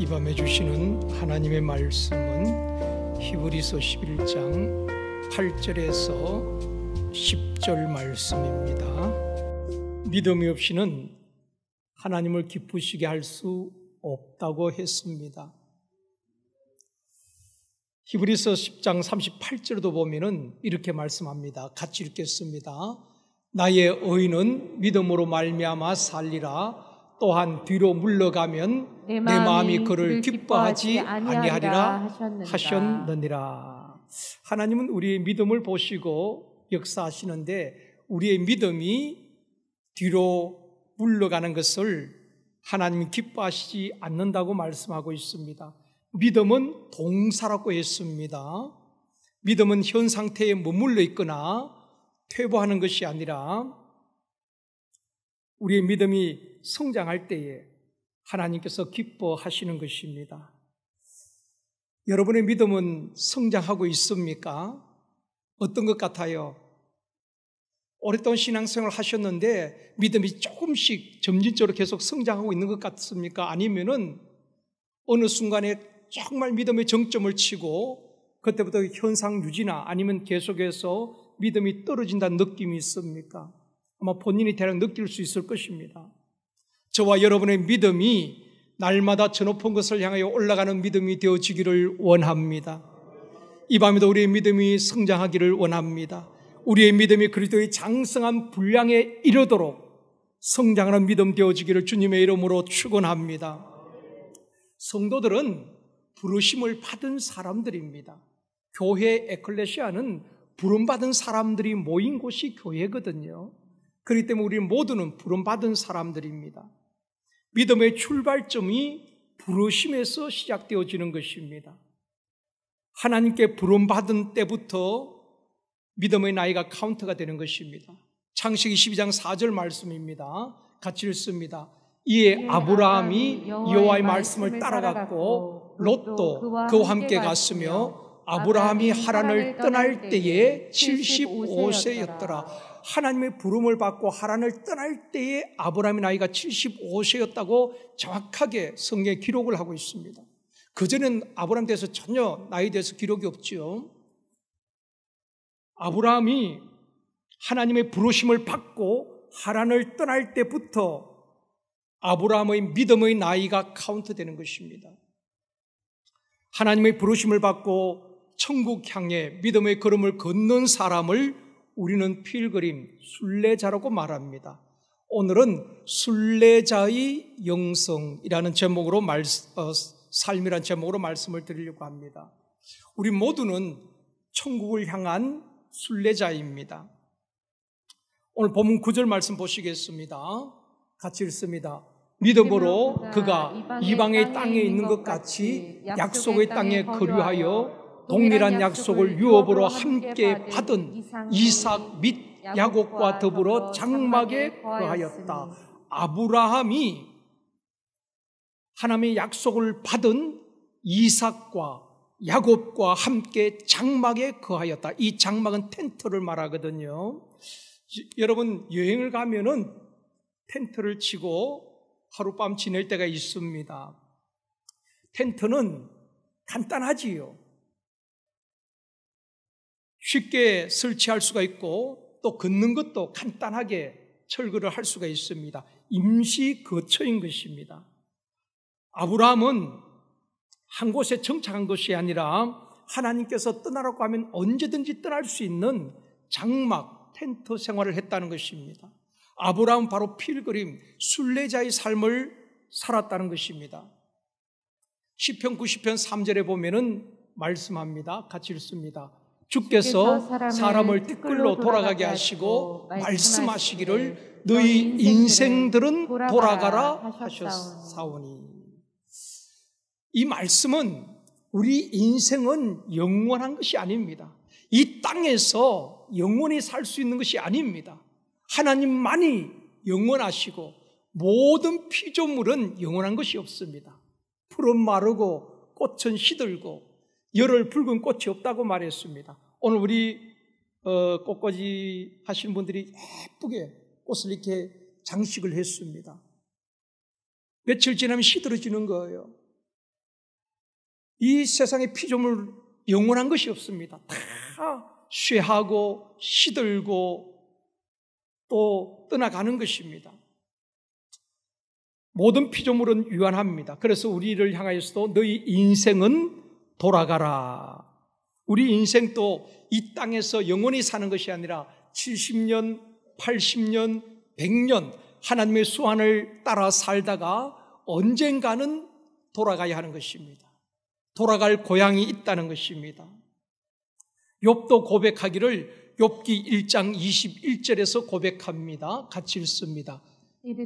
이 밤에 주시는 하나님의 말씀은 히브리서 11장 8절에서 10절 말씀입니다. 믿음이 없이는 하나님을 기쁘시게 할 수 없다고 했습니다. 히브리서 10장 38절도 보면은 이렇게 말씀합니다. 같이 읽겠습니다. 나의 의인은 믿음으로 말미암아 살리라. 또한 뒤로 물러가면 내 마음이 그를 기뻐하지 아니하리라 하셨느니라. 하나님은 우리의 믿음을 보시고 역사하시는데 우리의 믿음이 뒤로 물러가는 것을 하나님이 기뻐하시지 않는다고 말씀하고 있습니다. 믿음은 동사라고 했습니다. 믿음은 현 상태에 머물러 있거나 퇴보하는 것이 아니라 우리의 믿음이 성장할 때에 하나님께서 기뻐하시는 것입니다. 여러분의 믿음은 성장하고 있습니까? 어떤 것 같아요? 오랫동안 신앙생활을 하셨는데 믿음이 조금씩 점진적으로 계속 성장하고 있는 것 같습니까? 아니면은 어느 순간에 정말 믿음의 정점을 치고 그때부터 현상 유지나 아니면 계속해서 믿음이 떨어진다는 느낌이 있습니까? 아마 본인이 대략 느낄 수 있을 것입니다. 저와 여러분의 믿음이 날마다 저 높은 것을 향하여 올라가는 믿음이 되어지기를 원합니다. 이 밤에도 우리의 믿음이 성장하기를 원합니다. 우리의 믿음이 그리스도의 장성한 분량에 이르도록 성장하는 믿음 되어지기를 주님의 이름으로 축원합니다. 성도들은 부르심을 받은 사람들입니다. 교회 에클레시아는 부름받은 사람들이 모인 곳이 교회거든요. 그렇기 때문에 우리 모두는 부름받은 사람들입니다. 믿음의 출발점이 부르심에서 시작되어지는 것입니다. 하나님께 부름받은 때부터 믿음의 나이가 카운트가 되는 것입니다. 창세기 12장 4절 말씀입니다. 같이 읽습니다. 이에 아브라함이 여호와의 말씀을 따라갔고 롯도 그와 함께 갔으며 아브라함이 하란을 떠날 때에 75세였더라. 하나님의 부름을 받고 하란을 떠날 때에 아브라함의 나이가 75세였다고 정확하게 성경에 기록을 하고 있습니다. 그전엔 아브라함에 대해서 전혀 나이에 대해서 기록이 없지요. 아브라함이 하나님의 부르심을 받고 하란을 떠날 때부터 아브라함의 믿음의 나이가 카운트되는 것입니다. 하나님의 부르심을 받고 천국 향해 믿음의 걸음을 걷는 사람을 우리는 필그림, 순례자라고 말합니다. 오늘은 순례자의 영성이라는 제목으로 삶이라는 제목으로 말씀을 드리려고 합니다. 우리 모두는 천국을 향한 순례자입니다. 오늘 본문 9절 말씀 보시겠습니다. 같이 읽습니다. 믿음으로 그가 이방의 땅에 있는 것 같이 약속의 땅에 거류하여 동일한 약속을 유업으로 함께 받은 이삭 및 야곱과 더불어 장막에 거하였다. 아브라함이 하나님의 약속을 받은 이삭과 야곱과 함께 장막에 거하였다. 이 장막은 텐트를 말하거든요. 여러분 여행을 가면은 텐트를 치고 하룻밤 지낼 때가 있습니다. 텐트는 간단하지요. 쉽게 설치할 수가 있고 또 걷는 것도 간단하게 철거를 할 수가 있습니다. 임시 거처인 것입니다. 아브라함은 한 곳에 정착한 것이 아니라 하나님께서 떠나라고 하면 언제든지 떠날 수 있는 장막, 텐트 생활을 했다는 것입니다. 아브라함은 바로 필그림, 순례자의 삶을 살았다는 것입니다. 시편 90편 3절에 보면은 말씀합니다. 같이 읽습니다. 주께서 사람을 띠끌로 돌아가게 하시고 말씀하시기를 너희 인생들은 돌아가라 하셨사오니. 이 말씀은 우리 인생은 영원한 것이 아닙니다. 이 땅에서 영원히 살 수 있는 것이 아닙니다. 하나님만이 영원하시고 모든 피조물은 영원한 것이 없습니다. 풀은 마르고 꽃은 시들고 열흘 붉은 꽃이 없다고 말했습니다. 오늘 우리 꽃꽂이 하시는 분들이 예쁘게 꽃을 이렇게 장식을 했습니다. 며칠 지나면 시들어지는 거예요. 이 세상의 피조물 영원한 것이 없습니다. 다 쇠하고 시들고 또 떠나가는 것입니다. 모든 피조물은 유한합니다. 그래서 우리를 향하여서도 너희 인생은 돌아가라. 우리 인생도 이 땅에서 영원히 사는 것이 아니라 70년, 80년, 100년 하나님의 수완을 따라 살다가 언젠가는 돌아가야 하는 것입니다. 돌아갈 고향이 있다는 것입니다. 욥도 고백하기를 욥기 1장 21절에서 고백합니다. 같이 읽습니다.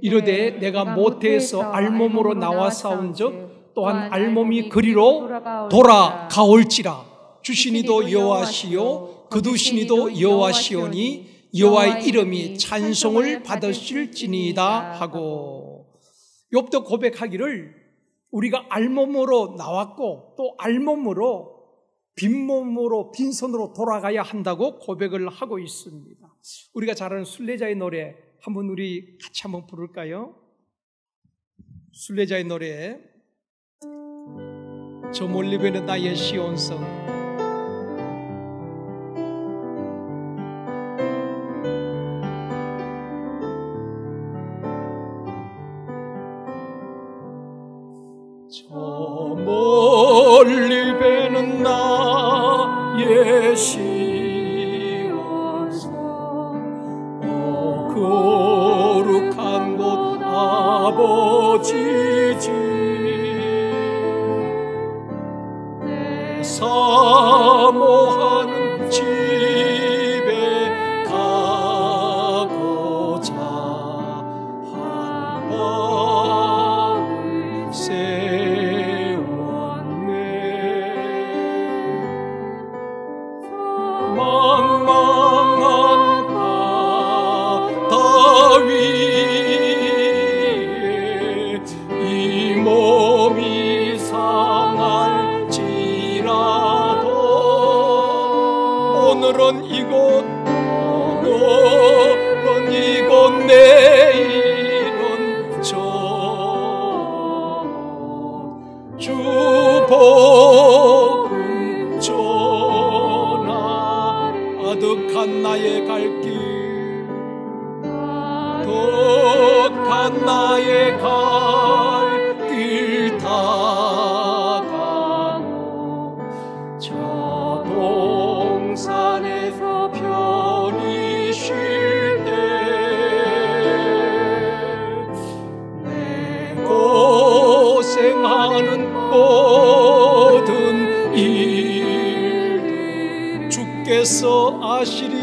이르되 내가 모태에서 알몸으로 나와 싸운즉 또한 알몸이 그리로 돌아가올지라. 주시니도 여호와시요 거두시니도 여호와시오니 여호와의 이름이 찬송을 받으실지니이다 하고, 욥도 고백하기를 우리가 알몸으로 나왔고 또 알몸으로 빈몸으로 빈손으로 돌아가야 한다고 고백을 하고 있습니다. 우리가 잘 아는 순례자의 노래 한번 우리 같이 한번 부를까요? 순례자의 노래, 저 멀리 보이는 나의 시온성. 저 멀리 배는 나의 시온성, 거룩한 곳 아버지 집, 내 사모하는 집에 가고자 한 마음을 망망한 바다 위에 이 몸이 상할지라도 오늘은 이곳 내일은 저곳 주 복음 전하 아득한 나의 갈 길, 아득한 나의 갈 길 다가고 저 동산에서 편히 쉴 때 내 고생하는 모든 일 주께서 아시리.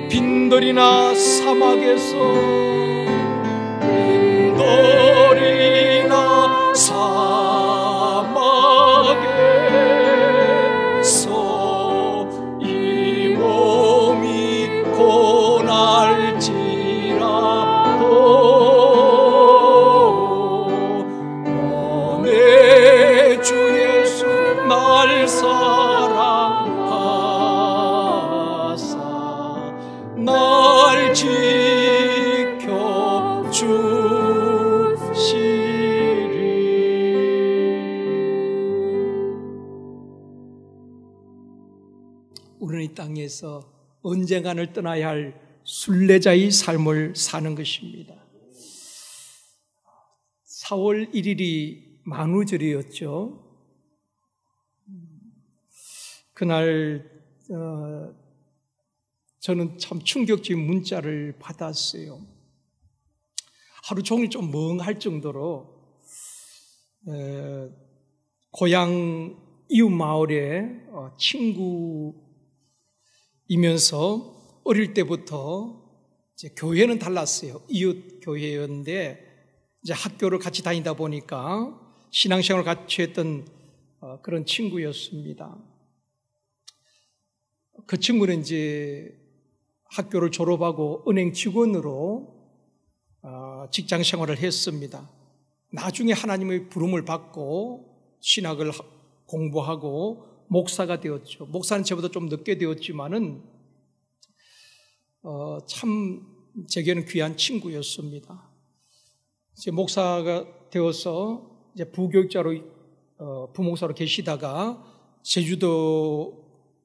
빈들이나 사막에서 빈들이나 사막에서 이 몸이 고날지라도 내 주 예수 날 사랑하사 날 지켜주시리. 우리는 이 땅에서 언젠가를 떠나야 할 순례자의 삶을 사는 것입니다. 4월 1일이 만우절이었죠. 그날 저는 참 충격적인 문자를 받았어요. 하루 종일 좀 멍할 정도로 고향 이웃 마을에 친구이면서 어릴 때부터 이제 교회는 달랐어요. 이웃 교회였는데 이제 학교를 같이 다니다 보니까 신앙생활을 같이 했던 그런 친구였습니다. 그 친구는 이제 학교를 졸업하고 은행 직원으로 직장 생활을 했습니다. 나중에 하나님의 부름을 받고 신학을 공부하고 목사가 되었죠. 목사는 저보다 좀 늦게 되었지만은 참 제게는 귀한 친구였습니다. 이제 목사가 되어서 이제 부교육자로 부목사로 계시다가 제주도에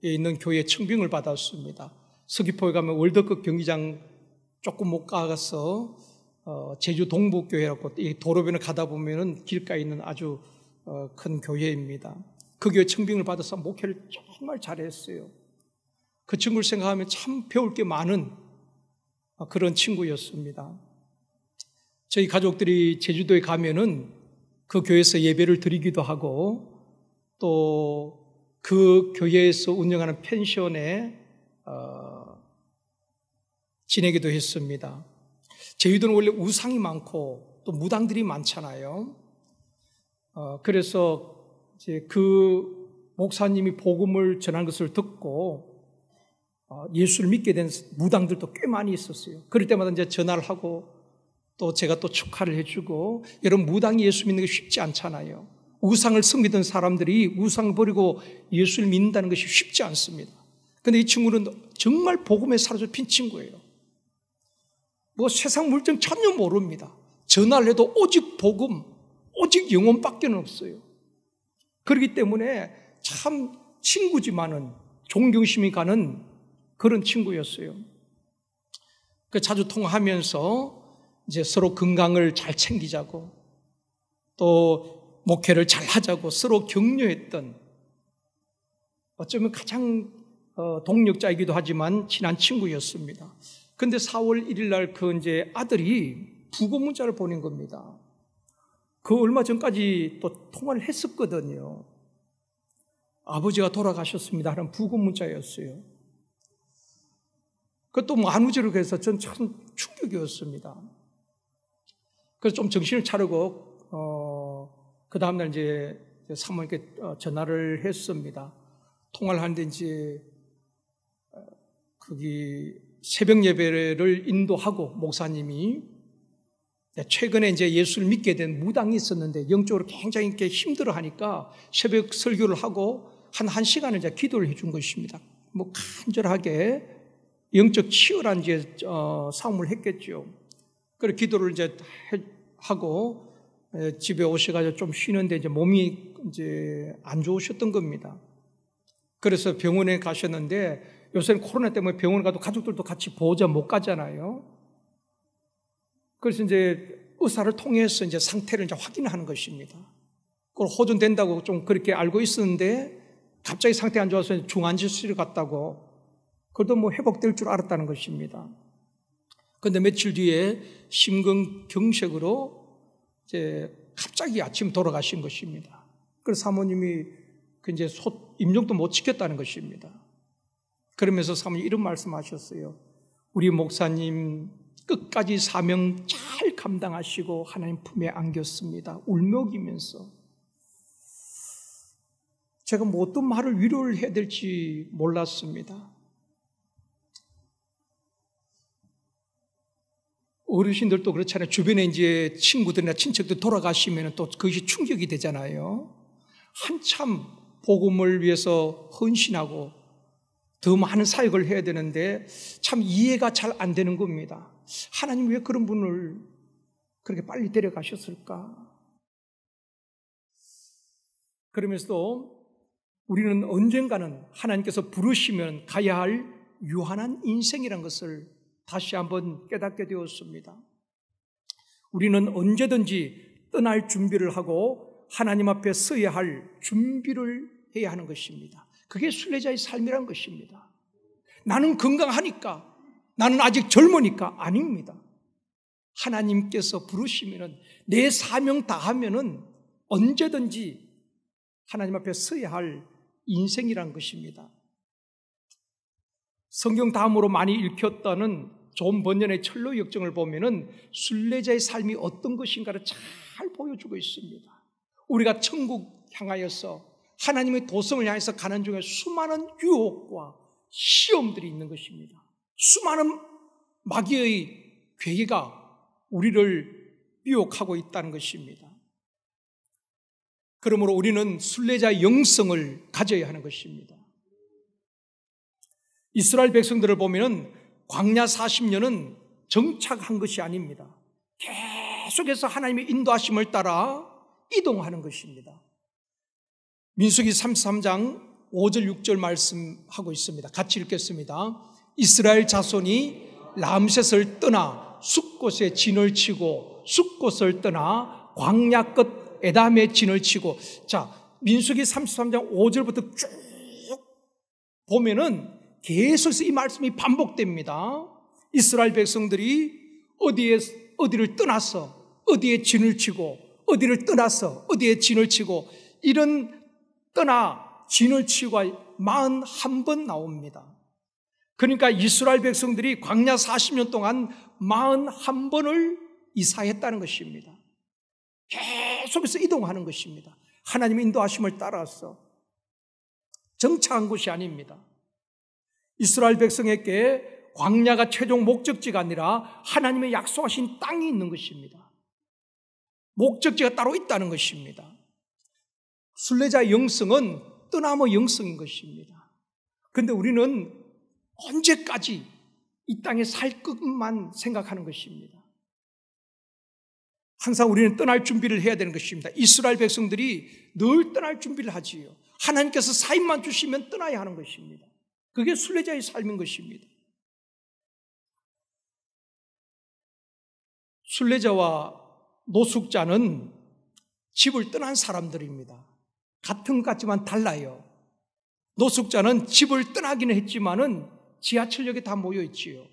있는 교회에 청빙을 받았습니다. 서귀포에 가면 월드컵 경기장 조금 못 가서 제주 동북교회라고 이 도로변을 가다 보면은 길가에 있는 아주 큰 교회입니다. 그 교회 청빙을 받아서 목회를 정말 잘했어요. 그 친구를 생각하면 참 배울 게 많은 그런 친구였습니다. 저희 가족들이 제주도에 가면은 그 교회에서 예배를 드리기도 하고 또 그 교회에서 운영하는 펜션에 지내기도 했습니다. 제주도는 원래 우상이 많고 또 무당들이 많잖아요. 그래서 이제 그 목사님이 복음을 전한 것을 듣고 예수를 믿게 된 무당들도 꽤 많이 있었어요. 그럴 때마다 이제 전화를 하고 또 제가 또 축하를 해주고, 여러분 무당이 예수 믿는 게 쉽지 않잖아요. 우상을 섬기던 사람들이 우상을 버리고 예수를 믿는다는 것이 쉽지 않습니다. 그런데 이 친구는 정말 복음에 사로잡힌 친구예요. 뭐 세상 물정 전혀 모릅니다. 전화를 해도 오직 복음, 오직 영혼밖에 없어요. 그렇기 때문에 참 친구지만은 존경심이 가는 그런 친구였어요. 자주 통화하면서 이제 서로 건강을 잘 챙기자고 또 목회를 잘 하자고 서로 격려했던, 어쩌면 가장 동력자이기도 하지만 친한 친구였습니다. 근데 4월 1일 날 그 이제 아들이 부고 문자를 보낸 겁니다. 그 얼마 전까지 또 통화를 했었거든요. 아버지가 돌아가셨습니다 하는 부고 문자였어요. 그것도 뭐 안우지로 해서 전 참 충격이었습니다. 그래서 좀 정신을 차리고 그 다음날 이제 사모님께 전화를 했습니다. 통화를 하는데 이제 거기 새벽 예배를 인도하고 목사님이 최근에 이제 예수를 믿게 된 무당이 있었는데 영적으로 굉장히 이렇게 힘들어 하니까 새벽 설교를 하고 한 1시간을 이제 기도를 해준 것입니다. 뭐 간절하게 영적 치열한 이제 싸움을 했겠죠. 그래서 기도를 이제 하고 집에 오셔가지고 좀 쉬는데 이제 몸이 이제 안 좋으셨던 겁니다. 그래서 병원에 가셨는데 요새는 코로나 때문에 병원 가도 가족들도 같이 보호자 못 가잖아요. 그래서 이제 의사를 통해서 이제 상태를 이제 확인하는 것입니다. 그걸 호전된다고 좀 그렇게 알고 있었는데 갑자기 상태 안 좋아서 중환자실을 갔다고, 그래도 뭐 회복될 줄 알았다는 것입니다. 그런데 며칠 뒤에 심근경색으로 이제 갑자기 아침 돌아가신 것입니다. 그래서 사모님이 그 이제 임종도 못 지켰다는 것입니다. 그러면서 사모님 이런 말씀하셨어요. 우리 목사님 끝까지 사명 잘 감당하시고 하나님 품에 안겼습니다. 울먹이면서. 제가 뭐 어떤 말을 위로를 해야 될지 몰랐습니다. 어르신들도 그렇잖아요. 주변에 이제 친구들이나 친척들 돌아가시면 또 그것이 충격이 되잖아요. 한참 복음을 위해서 헌신하고 더 많은 사역을 해야 되는데 참 이해가 잘 안 되는 겁니다. 하나님 왜 그런 분을 그렇게 빨리 데려가셨을까? 그러면서도 우리는 언젠가는 하나님께서 부르시면 가야 할 유한한 인생이라는 것을 다시 한번 깨닫게 되었습니다. 우리는 언제든지 떠날 준비를 하고 하나님 앞에 서야 할 준비를 해야 하는 것입니다. 그게 순례자의 삶이란 것입니다. 나는 건강하니까, 나는 아직 젊으니까 아닙니다. 하나님께서 부르시면은 내 사명 다하면은 언제든지 하나님 앞에 서야 할 인생이란 것입니다. 성경 다음으로 많이 읽혔다는 존 번연의 철로 역정을 보면은 순례자의 삶이 어떤 것인가를 잘 보여주고 있습니다. 우리가 천국 향하여서 하나님의 도성을 향해서 가는 중에 수많은 유혹과 시험들이 있는 것입니다. 수많은 마귀의 괴계가 우리를 미혹하고 있다는 것입니다. 그러므로 우리는 순례자의 영성을 가져야 하는 것입니다. 이스라엘 백성들을 보면 광야 40년은 정착한 것이 아닙니다. 계속해서 하나님의 인도하심을 따라 이동하는 것입니다. 민수기 33장 5절 6절 말씀하고 있습니다. 같이 읽겠습니다. 이스라엘 자손이 람셋을 떠나 숫곳에 진을 치고 숫곳을 떠나 광야 끝 에담에 진을 치고. 자, 민수기 33장 5절부터 쭉 보면은 계속해서 이 말씀이 반복됩니다. 이스라엘 백성들이 어디를 떠나서 어디에 진을 치고, 어디를 떠나서 어디에 진을 치고, 이런 떠나 진을 치고가 41번 나옵니다. 그러니까 이스라엘 백성들이 광야 40년 동안 41번을 이사했다는 것입니다. 계속해서 이동하는 것입니다. 하나님의 인도하심을 따라서 정착한 것이 아닙니다. 이스라엘 백성에게 광야가 최종 목적지가 아니라 하나님의 약속하신 땅이 있는 것입니다. 목적지가 따로 있다는 것입니다. 순례자의 영성은 떠나무 영성인 것입니다. 그런데 우리는 언제까지 이 땅에 살 것만 생각하는 것입니다. 항상 우리는 떠날 준비를 해야 되는 것입니다. 이스라엘 백성들이 늘 떠날 준비를 하지요. 하나님께서 사인만 주시면 떠나야 하는 것입니다. 그게 순례자의 삶인 것입니다. 순례자와 노숙자는 집을 떠난 사람들입니다. 같은 것 같지만 달라요. 노숙자는 집을 떠나기는 했지만은 지하철역에 다 모여 있지요.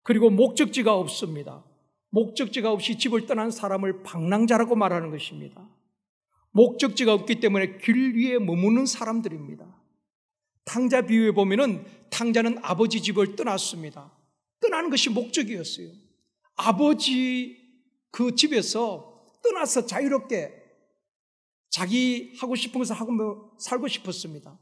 그리고 목적지가 없습니다. 목적지가 없이 집을 떠난 사람을 방랑자라고 말하는 것입니다. 목적지가 없기 때문에 길 위에 머무는 사람들입니다. 탕자 비유에 보면은 탕자는 아버지 집을 떠났습니다. 떠나는 것이 목적이었어요. 아버지 그 집에서 떠나서 자유롭게 자기 하고 싶은 것을 하고 살고 싶었습니다.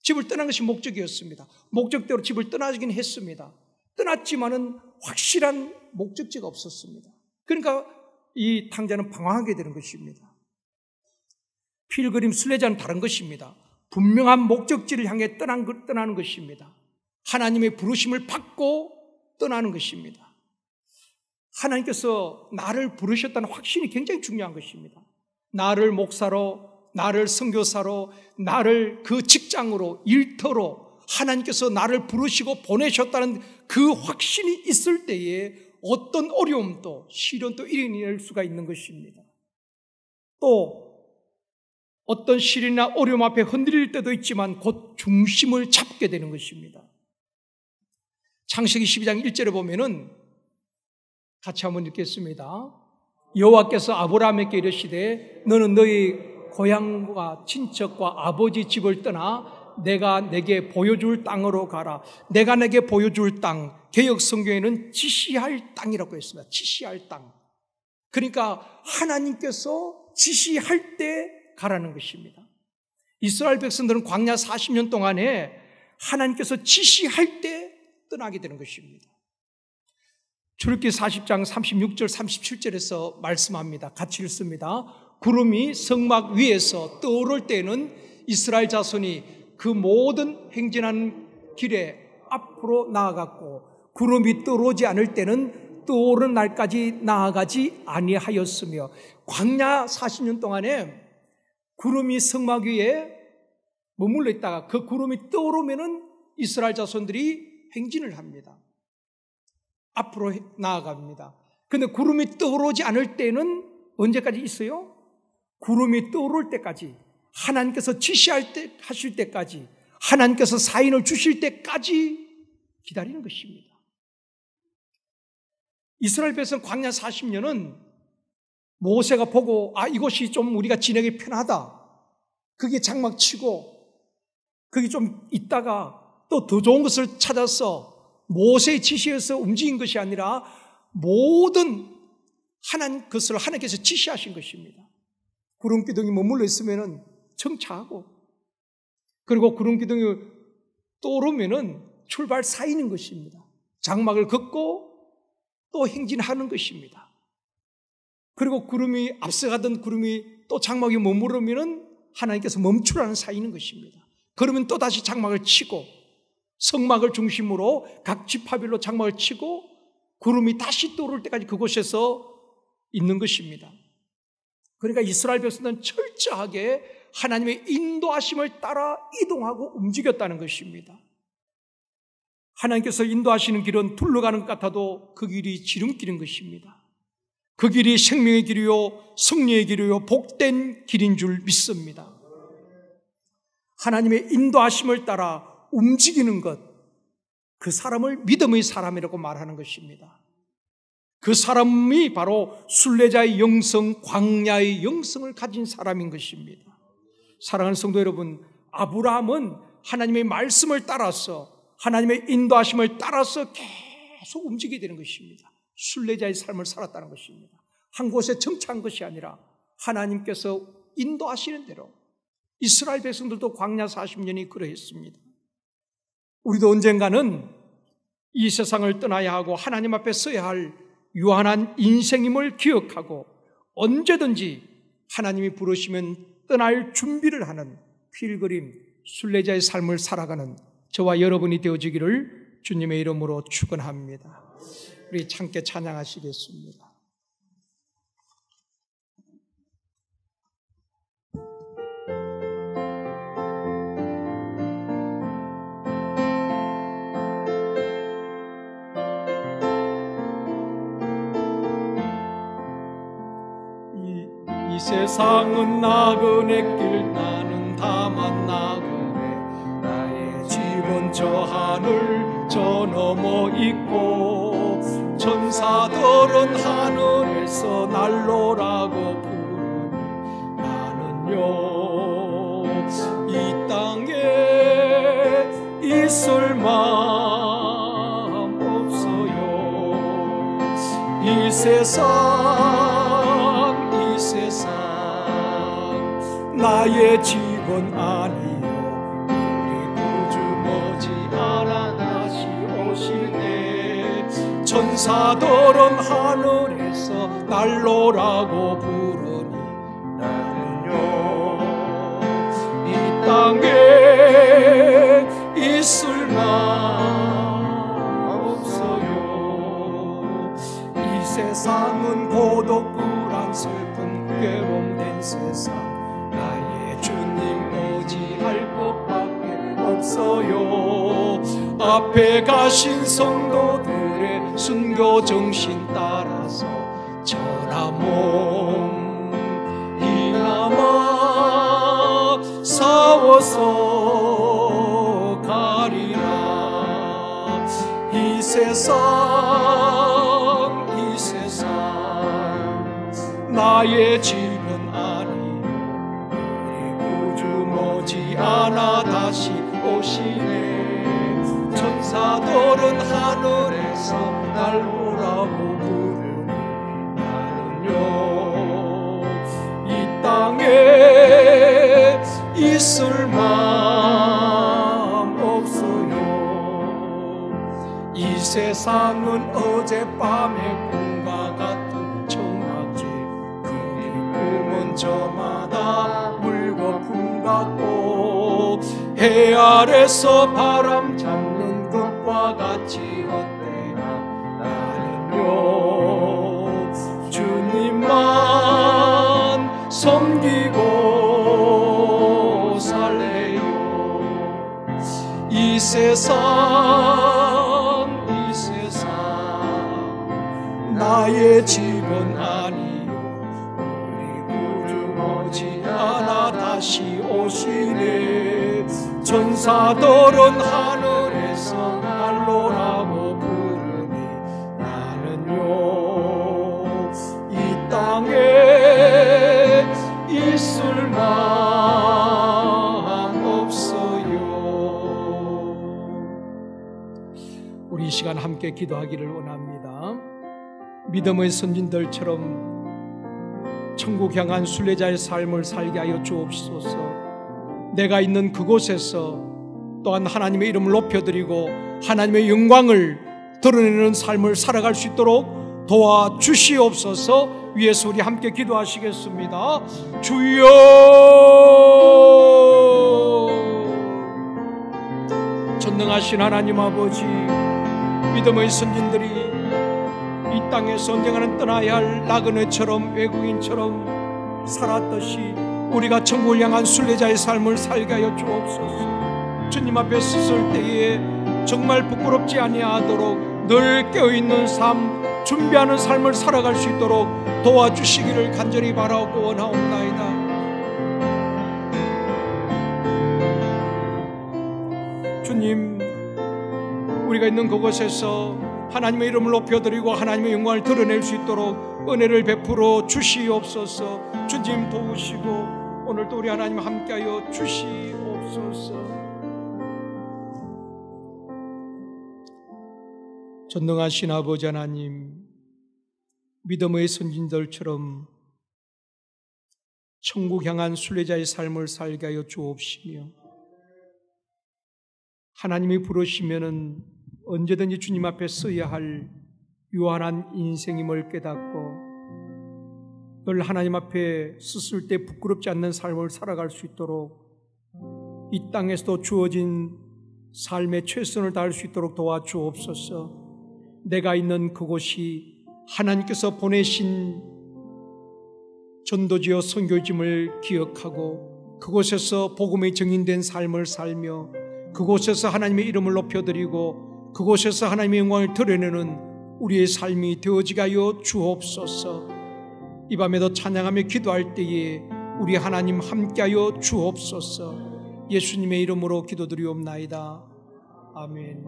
집을 떠난 것이 목적이었습니다. 목적대로 집을 떠나긴 했습니다. 떠났지만은 확실한 목적지가 없었습니다. 그러니까 이 탕자는 방황하게 되는 것입니다. 필그림 순례자는 다른 것입니다. 분명한 목적지를 향해 떠나는 것입니다. 하나님의 부르심을 받고 떠나는 것입니다. 하나님께서 나를 부르셨다는 확신이 굉장히 중요한 것입니다. 나를 목사로, 나를 선교사로, 나를 그 직장으로, 일터로 하나님께서 나를 부르시고 보내셨다는 그 확신이 있을 때에 어떤 어려움도 시련도 이겨낼 수가 있는 것입니다. 또 어떤 시련이나 어려움 앞에 흔들릴 때도 있지만 곧 중심을 잡게 되는 것입니다. 창세기 12장 1절에 보면은 같이 한번 읽겠습니다. 여호와께서 아브라함에게 이르시되 너는 너희 고향과 친척과 아버지 집을 떠나 내가 내게 보여줄 땅으로 가라. 내가 내게 보여줄 땅, 개역 성경에는 지시할 땅이라고 했습니다. 지시할 땅. 그러니까 하나님께서 지시할 때 가라는 것입니다. 이스라엘 백성들은 광야 40년 동안에 하나님께서 지시할 때 떠나게 되는 것입니다. 출애굽기 40장 36절 37절에서 말씀합니다. 같이 읽습니다. 구름이 성막 위에서 떠오를 때는 이스라엘 자손이 그 모든 행진하는 길에 앞으로 나아갔고 구름이 떠오르지 않을 때는 떠오르는 날까지 나아가지 아니하였으며 광야 40년 동안에 구름이 성막 위에 머물러 있다가 그 구름이 떠오르면은 이스라엘 자손들이 행진을 합니다. 앞으로 나아갑니다. 그런데 구름이 떠오르지 않을 때는 언제까지 있어요? 구름이 떠오를 때까지, 하나님께서 하실 때까지, 하나님께서 사인을 주실 때까지 기다리는 것입니다. 이스라엘 백성 광야 40년은 모세가 보고 이곳이 좀 우리가 지내기 편하다. 그게 장막 치고 거기 좀 있다가 또 더 좋은 것을 찾아서 모세의 지시에서 움직인 것이 아니라 모든 것을 하나님께서 지시하신 것입니다. 구름기둥이 머물러 있으면 정차하고, 그리고 구름기둥이 떠오르면 출발 사이는 것입니다. 장막을 걷고 또 행진하는 것입니다. 그리고 구름이 앞서가던 구름이 또 장막에 머무르면 하나님께서 멈추라는 사이는 것입니다. 그러면 또 다시 장막을 치고 성막을 중심으로 각 지파별로 장막을 치고 구름이 다시 떠오를 때까지 그곳에서 있는 것입니다. 그러니까 이스라엘 백성들은 철저하게 하나님의 인도하심을 따라 이동하고 움직였다는 것입니다. 하나님께서 인도하시는 길은 둘러가는 것 같아도 그 길이 지름길인 것입니다. 그 길이 생명의 길이요 승리의 길이요 복된 길인 줄 믿습니다. 하나님의 인도하심을 따라 움직이는 것, 그 사람을 믿음의 사람이라고 말하는 것입니다. 그 사람이 바로 순례자의 영성, 광야의 영성을 가진 사람인 것입니다. 사랑하는 성도 여러분, 아브라함은 하나님의 말씀을 따라서, 하나님의 인도하심을 따라서 계속 움직이게 되는 것입니다. 순례자의 삶을 살았다는 것입니다. 한 곳에 정착한 것이 아니라 하나님께서 인도하시는 대로. 이스라엘 백성들도 광야 40년이 그러했습니다. 우리도 언젠가는 이 세상을 떠나야 하고 하나님 앞에 서야 할 유한한 인생임을 기억하고 언제든지 하나님이 부르시면 떠날 준비를 하는 필그림, 순례자의 삶을 살아가는 저와 여러분이 되어지기를 주님의 이름으로 축원합니다. 우리 함께 찬양하시겠습니다. 이 세상은 나그네 길, 나는 다만 나그네. 나의 집은 저 하늘 저 너머 있고, 천사들은 하늘에서 날로라고 부르니 나는요 이 땅에 있을 마음 없어요. 이 세상 나의 집은 아니요, 우리 구주 머지않아 다시 오실 때 천사들은 하늘에서 날로라고 부르니 나는요 이 땅에 있을 마음 없어요. 이 세상은 고독 슬픈 괴로움된 세상, 나의 주님 의지할 것밖에 없어요. 앞에 가신 성도들의 순교 정신 따라서 저나 몸이나마 싸워서 가리라. 이 세상 나의 집은 아니요, 우리 구주 머지않아 다시 오시네. 천사들은 하늘에서 날 오라고 부르니 나는요 이 땅에 있을 마음 없어요. 이 세상은 어젯밤의 꿈과 같은 저마다 물거품 같고, 해 아래서 바람 잡는 것과 같이 헛되나 나는요 주님만 섬기고 살래요. 이 세상 나의 집은 아니, 않아 다시 오시네. 천사들은 하늘에서 날로라고 부르니 나는요 이 땅에 있을 마음 없어요. 우리 이 시간 함께 기도하기를 원합니다. 믿음의 선진들처럼 천국 향한 순례자의 삶을 살게 하여 주옵소서. 내가 있는 그곳에서 또한 하나님의 이름을 높여드리고 하나님의 영광을 드러내는 삶을 살아갈 수 있도록 도와주시옵소서. 위에서 우리 함께 기도하시겠습니다. 주여, 전능하신 하나님 아버지, 믿음의 선진들이 이 땅에서 언젠가는 떠나야 할 나그네처럼 외국인처럼 살았듯이 우리가 천국을 향한 순례자의 삶을 살게 하여 주옵소서. 주님 앞에 섰을 때에 정말 부끄럽지 아니하도록 늘 깨어있는 삶, 준비하는 삶을 살아갈 수 있도록 도와주시기를 간절히 바라고 원하옵나이다. 주님, 우리가 있는 그곳에서 하나님의 이름을 높여드리고 하나님의 영광을 드러낼 수 있도록 은혜를 베풀어 주시옵소서. 주님 도우시고 오늘도 우리 하나님 함께하여 주시옵소서. 전능하신 아버지 하나님, 믿음의 선진들처럼 천국 향한 순례자의 삶을 살게 하여 주옵시며, 하나님이 부르시면은 언제든지 주님 앞에 서야 할 유한한 인생임을 깨닫고 늘 하나님 앞에 섰을 때 부끄럽지 않는 삶을 살아갈 수 있도록 이 땅에서도 주어진 삶의 최선을 다할 수 있도록 도와주옵소서. 내가 있는 그곳이 하나님께서 보내신 전도지요 선교지임을 기억하고 그곳에서 복음의 증인된 삶을 살며 그곳에서 하나님의 이름을 높여드리고 그곳에서 하나님의 영광을 드러내는 우리의 삶이 되어지게 하여 주옵소서. 이 밤에도 찬양하며 기도할 때에 우리 하나님 함께하여 주옵소서. 예수님의 이름으로 기도드리옵나이다. 아멘.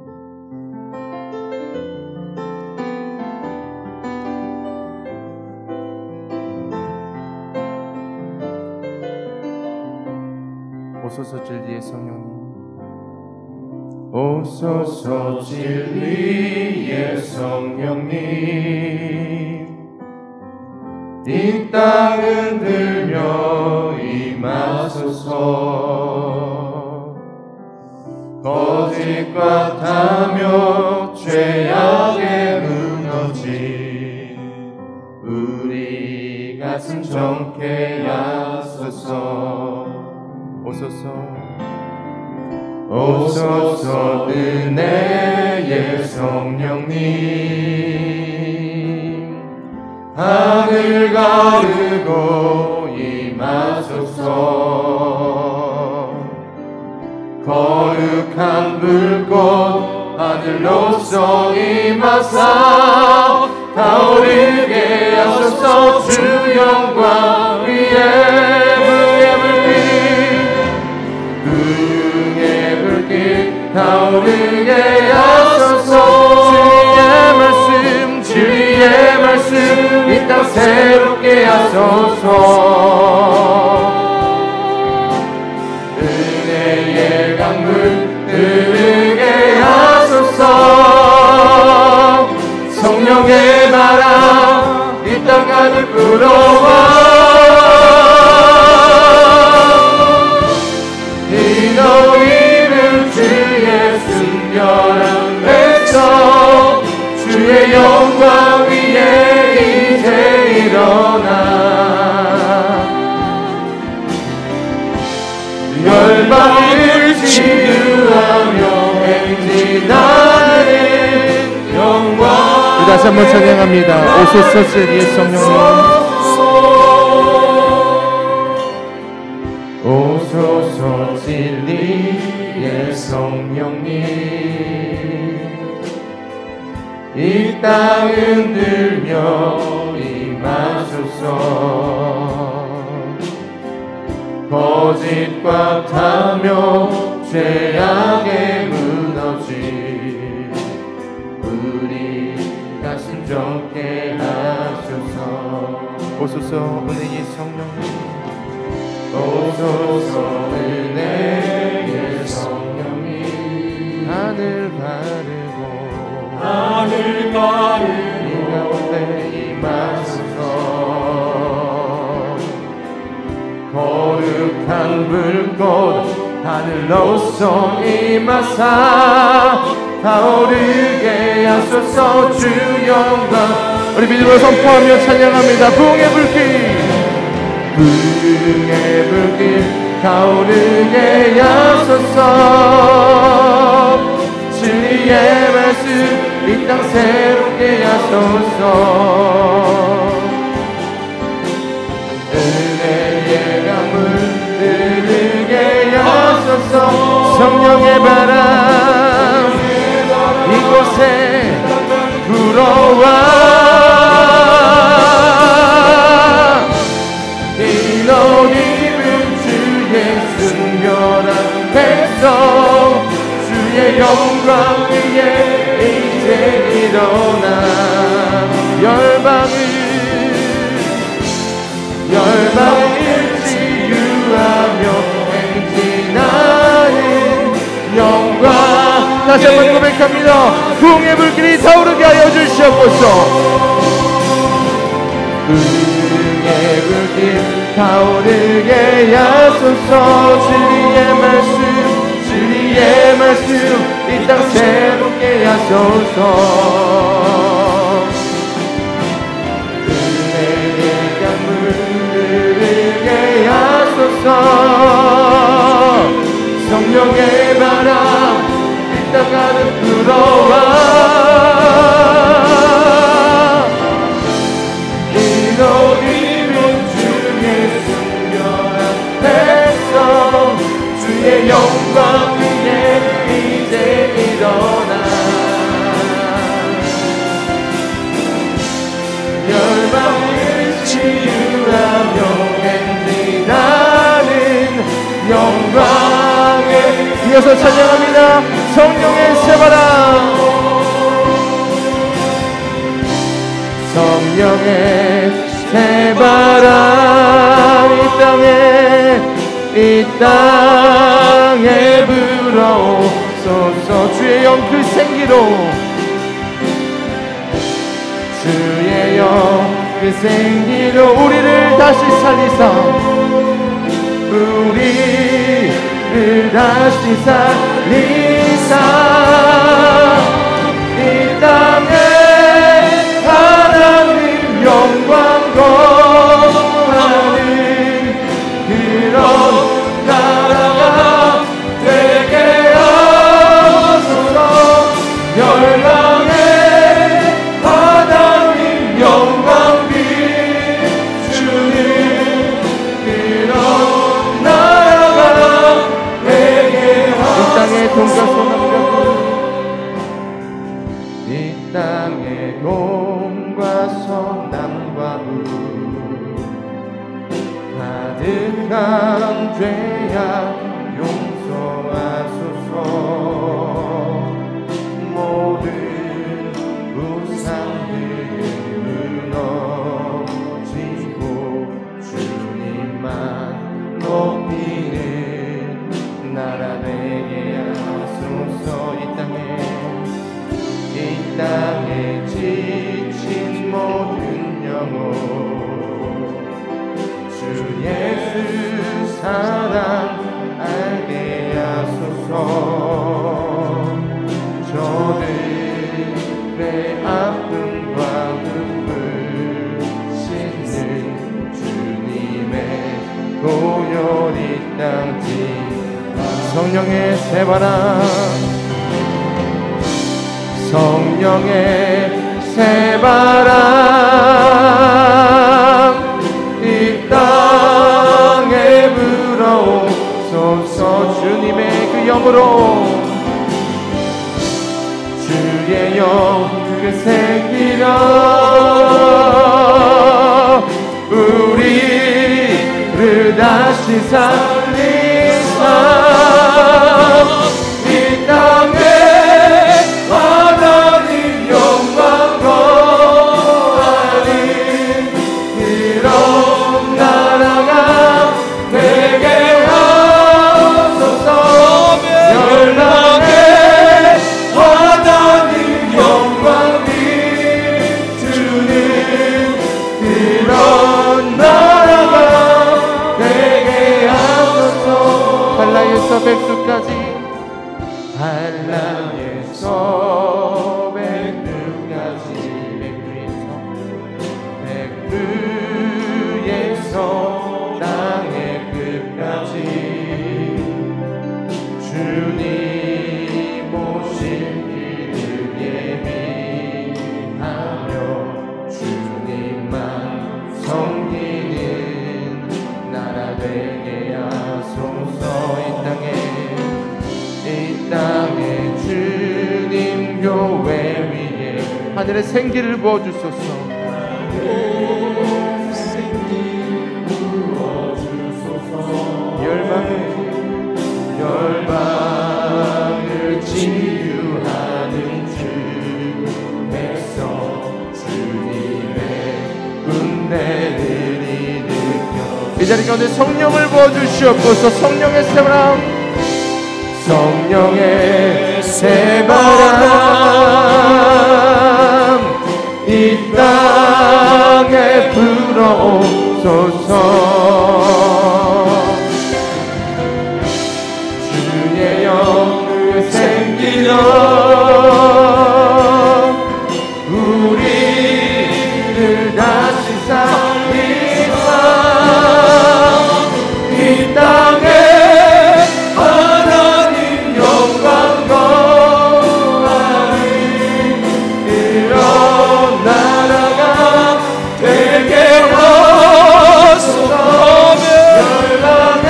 오소서 진리의 성령님, 오소서 진리의 성령님, 이 땅 흔들며 임하소서. 거짓과 탐욕 죄악에 무너진 우리 가슴 정케 하소서. 오소서 은혜의 성령님, 하늘 가르고 임하소서. 거룩한 불꽃 하늘로서 임하사 타오르게 하소서. 주 영광 위에 타오르게 하소서. 주의 말씀 이 땅 새롭게 하소서. 은혜의 강물 흐르게 하소서. 성령의 바람 이 땅 가득 불어와 주의 영광 위에 이제 일어나 열방을 치유하며 행진하는 영광. 다시 한번 찬양합니다. 오소서 진리의 성령님, 오소서 진리의 성령님, 이 땅 흔들며 임하소서. 거짓과 탐욕 죄악에 무너진 우리 가슴 정케 하소서. 오소서 은혜의 성령님, 오소서 은혜의 성령님, 하늘 가르고 이 가운데 임하소서. 거룩한 불꽃 하늘로서 임하사 타오르게 하소서. 주 영광. 우리 믿음으로 선포하며 찬양합니다. 부흥의 불길 타오르게 하소서. 진리의 말씀 이 땅 새롭게 하소서. 은혜의 강물 흐르게 하소서. 성령의 바람 이곳에 불어와 이 옷 입은 주의 순결한 백성 주의 영광 위에 이제 일어나 열방을 치유하며 행진하는 영광. 다시 한번 고백합니다. 부흥의 불길이 타오르게 하여 주시옵소서. 부흥의 불길 타오르게 하소서. 진리의 말씀 이 땅 새롭게 하소서. 은혜의 강물 흐르게 하소서. 성령의 바람 이 땅 가득 불어와 이 옷 입은 주의 순결한 백성 주의 영광 위에 이제 일어나 열방을 치유하며 행진하는 영광에 이어서 찬양합니다. 성령의 새바람 성령의 새바람 이 땅에 불어오소서. 주의 영 그 생기로 주의 영 그 생기로 우리를 다시 살리사 우리를 다시 살리사 이 땅에 하나님 영광 거하는 그런 나라가 되게 하소서. 열방에 하나님 영광 비추는 그런 나라가 되게 하소서. 이 땅에 돈과 소나무가 이 땅에 돈과 소나무가 가득한 죄악 용서하소서. 모든 우상들은 무너지고 주님만 높이는 나라 되게 하소서. 이 땅에 지친 모든 영혼 주 예수 사랑 알게 하소서. 저들의 아픔과 눈물 씻는 주님의 고요리 땅지 성령의 새바람 성령의 새바람 이 땅에 불어오소서. 주님의 그 영으로 주의 영 그 생기로 우리를 다시 살리사 이 땅에 하나님 영광 거하는 그런 나라가 되게 하소서. 열방에 하나님 영광 비추는 그런 나라가 되게 하소서. 한라에서 백두까지 한라에서 백두까지 백두에서 땅의 끝까지 주님 오실 길을 예비 교회 위에 하늘의 생기를 부어주소서. 열방을 치유하는 주 백성 주님의 은혜를 일으켜 이 자리 가운데 성령을 부어주시옵소서. 성령의 새바람, 성령의 새바람 이 땅에 불어오소서. 주의 영을 생기려 우리를 다시 살리사 이 땅에 하나님 영광 거하는 그런 나라가 되게 하소서. 열방에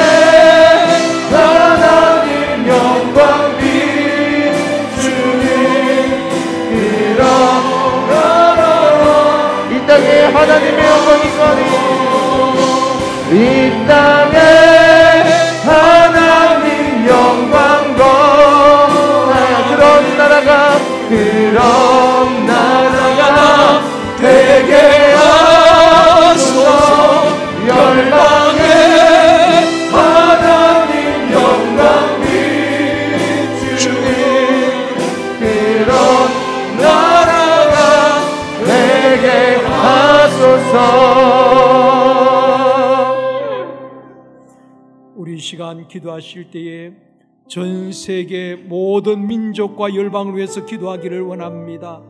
하나님 영광 비추는 그런 나라 이 땅에 하나님의 영광이 거하니 이 땅에 하나님 영광 거하여 그런 나라가 되게 하소서. 열방에 하나님 영광 비추는 그런 나라가 되게 하소서. 우리 이 시간 기도하실 때에 전 세계 모든 민족과 열방을 위해서 기도하기를 원합니다.